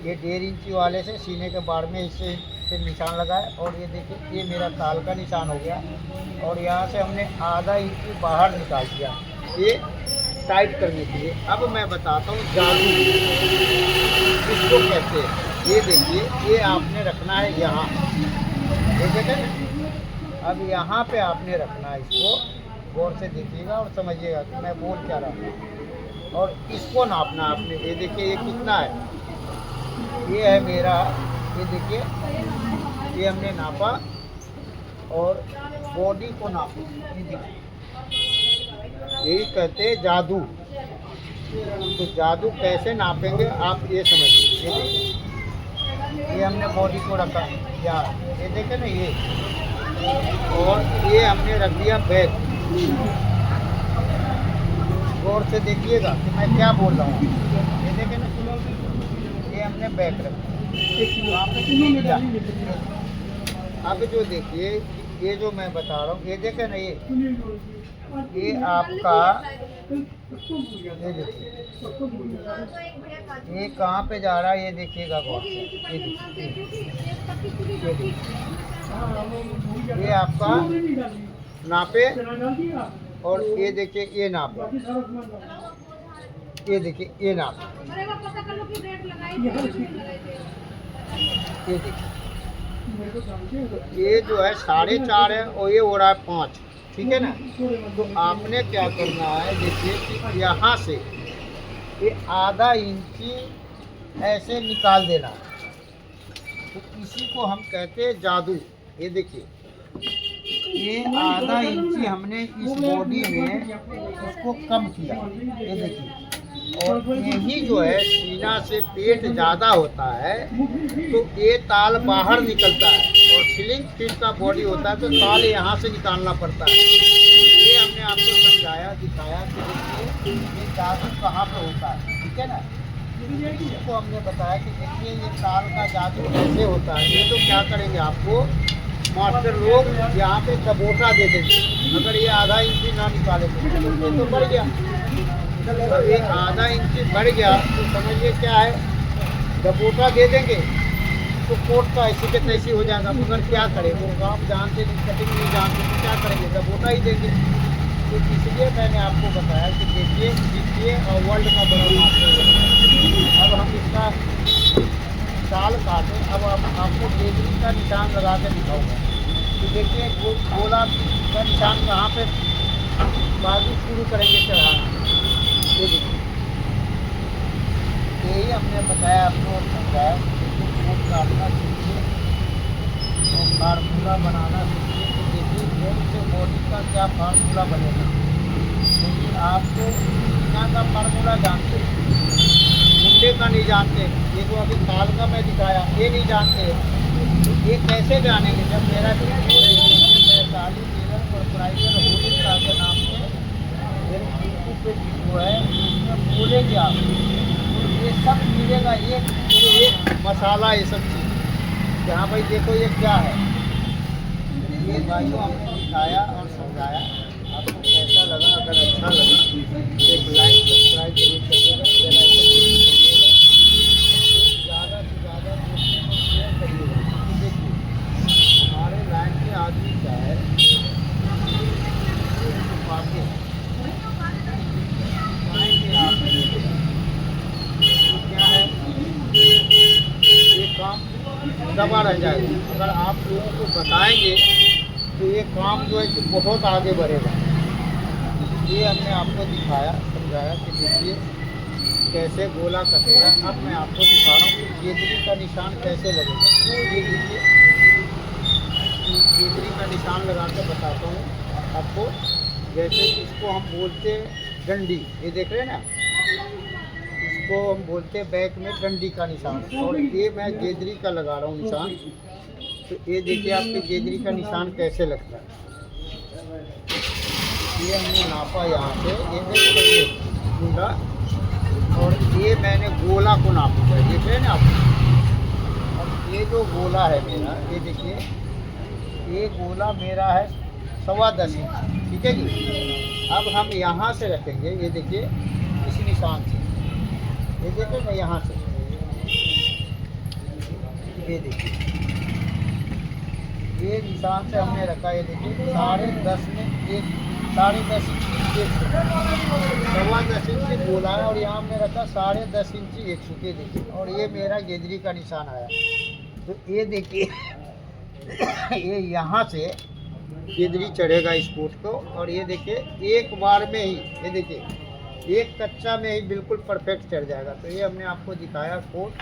ये 1.5 इंची वाले से सीने के बाड़ में हिस्से से निशान लगाए, और ये देखिए ये मेरा ताल का निशान हो गया। और यहाँ से हमने आधा इंची बाहर निकाल दिया, ये टाइट करने के लिए। अब मैं बताता हूँ जादू किसको कहते हैं। ये देखिए ये आपने रखना है यहाँ, ये देखें ना। अब यहाँ पे आपने रखना है इसको, गौर से देखिएगा और समझिएगा कि मैं बोल क्या रहा हूँ। और इसको नापना आपने। ये देखिए ये कितना है, ये है मेरा, ये देखिए ये हमने नापा। और बॉडी को नापो, ये देखिए यही कहते हैं जादू। तो जादू कैसे नापेंगे आप ये समझिए। ये हमने बॉडी को रखा यहाँ, ये देखे ना ये। और ये हमने रख दिया बैक। गौर से देखिएगा कि मैं क्या बोल रहा हूँ। ये देखे ना, ये हमने बैक रखा। अब जो देखिए ये जो मैं बता रहा हूँ, ये देखे ना ये आपका, ये देखिए ये कहाँ पे जा रहा है, ये देखिएगा गौर से। ये आपका नापे, और ये देखिए ये नापे, ये देखिए ये नापे, ये देखिए ये जो है 4.5 है और ये हो रहा है 5, ठीक है ना। तो आपने क्या करना है, देखिए कि यहाँ से ये आधा इंची ऐसे निकाल देना। तो इसी को हम कहते हैं जादू। ये देखिए ये आधा इंची हमने इस बॉडी में उसको कम किया, ये देखिए। और यही जो है सीना से पेट ज़्यादा होता है तो ये ताल बाहर निकलता है, और स्लिंग फिट का बॉडी होता है तो ताल यहाँ से निकालना पड़ता है। ये हमने आपको समझाया, दिखाया कि देखिए ये जादू कहाँ पे होता है, ठीक है ना। इसको हमने बताया कि देखिए ये ताल का जादू कैसे होता है। ये तो क्या करेंगे, आपको मास्टर लोग यहाँ पे दबोटा दे देंगे। अगर ये आधा इंची ना निकाले तो बढ़ गया, तो ये आधा इंची बढ़ गया तो समझिए क्या है, दबोटा दे देंगे तो कोट का ऐसी के तैसी हो जाएगा। मगर क्या करें, वो काम जानते नहीं, कटिंग नहीं जानते तो क्या करेंगे, दबोटा ही देंगे। तो इसलिए मैंने आपको बताया कि देखिए और वर्ल्ड का बड़ा मास्टर है। अब हम इसका ताल काटे। अब आपको गेजरी का निशान लगा के दिखाऊंगा। तो देखिए गोला का निशान कहाँ पे बाजू शुरू करेंगे चढ़ाना, ये देखिए। यही हमने बताया आपको, समझाया कोट काटना सीखिए और फार्मूला बनाना सीखिए। तो देखिए कौन से बॉडी का क्या फार्मूला बनेगा, क्योंकि आपको सीना का फार्मूला जानते हैं, मुंडे का नहीं जानते। ये जो अभी ताल का मैं दिखाया ये नहीं जानते, तो ये कैसे जानेंगे। जब मेरा वीडियो देखेंगे, वैशाली टेलर प्रोपराइटर होली शाह के नाम से मेरे यूट्यूब पे वीडियो है, उसमें बोलेंगे आप तो ये सब मिलेगा। एक मसाला, ये सब चीज़ यहाँ भाई देखो ये क्या है। ये भाइयों हमने दिखाया और समझाया। आपको कैसा लगा, अगर अच्छा लगा तो एक लाइक सब्सक्राइब जरूर करिएगा, बेल आइकन जरूर करिएगा, ज़्यादा से ज़्यादा दोस्तों को शेयर करिएगा। देखिए हमारे लाइन के आदमी क्या है, दबा रह जाएगा। अगर आप लोगों को बताएंगे तो ये काम जो है कि बहुत आगे बढ़ेगा। ये हमने आपको दिखाया, समझाया कि देखिए कैसे गोला कटेगा। अब मैं आपको दिखा रहा हूँ कि गेदरी का निशान कैसे लगेगा। ये देखिए गेदरी का निशान लगा कर बताता हूँ आपको। जैसे इसको हम बोलते हैं डंडी, ये देख रहे हैं ना, इसको हम बोलते हैं बैक में डंडी का निशान। और ये मैं गेदरी का लगा रहा हूँ निशान। तो ये देखिए आपके गेदरी का निशान कैसे लगता है। ये हमने नापा यहाँ से, ये देखिए मुंडा, और ये मैंने गोला को नापा है, देख रहे हैं ना आप। अब ये जो गोला है मेरा, ये देखिए ये गोला मेरा है 10.25 इंच, ठीक है जी। अब हम यहाँ से रखेंगे, ये देखिए इस निशान से, ये देखिए ना यहाँ से, ये देखिए ये निशान से हमने रखा। ये देखिए 10.5 में एक 10.5 इंच 1 सूत, 10.25 इंच गोला है, और यहाँ हमने रखा 10.5 इंच 1 सूत। ये देखिए, और ये मेरा गेदरी का निशान आया। तो ये देखिए ये यहाँ से गेदरी चढ़ेगा इस कोट को, और ये देखिए एक बार में ही, ये देखिए एक कच्चा में ही बिल्कुल परफेक्ट चढ़ जाएगा। तो ये हमने आपको दिखाया कोट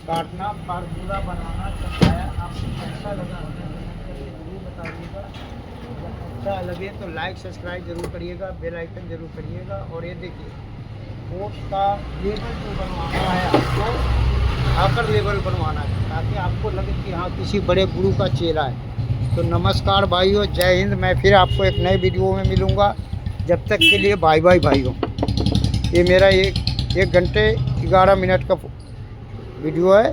काटना, फार्मूला बनाना समझाया। आपको कैसा लगा जरूर बताइएगा। अच्छा लगे तो लाइक सब्सक्राइब जरूर करिएगा, बेल आइकन जरूर करिएगा। और ये देखिए कोट का लेबल जो बनवाना है आपको, आकर लेबल बनवाना है, ताकि आपको लगे कि हाँ किसी बड़े गुरु का चेला है। तो नमस्कार भाइयों, जय हिंद। मैं फिर आपको एक नए वीडियो में मिलूँगा। जब तक के लिए बाय बाय भाइयों। ये मेरा 1 घंटे 11 मिनट का वीडियो है।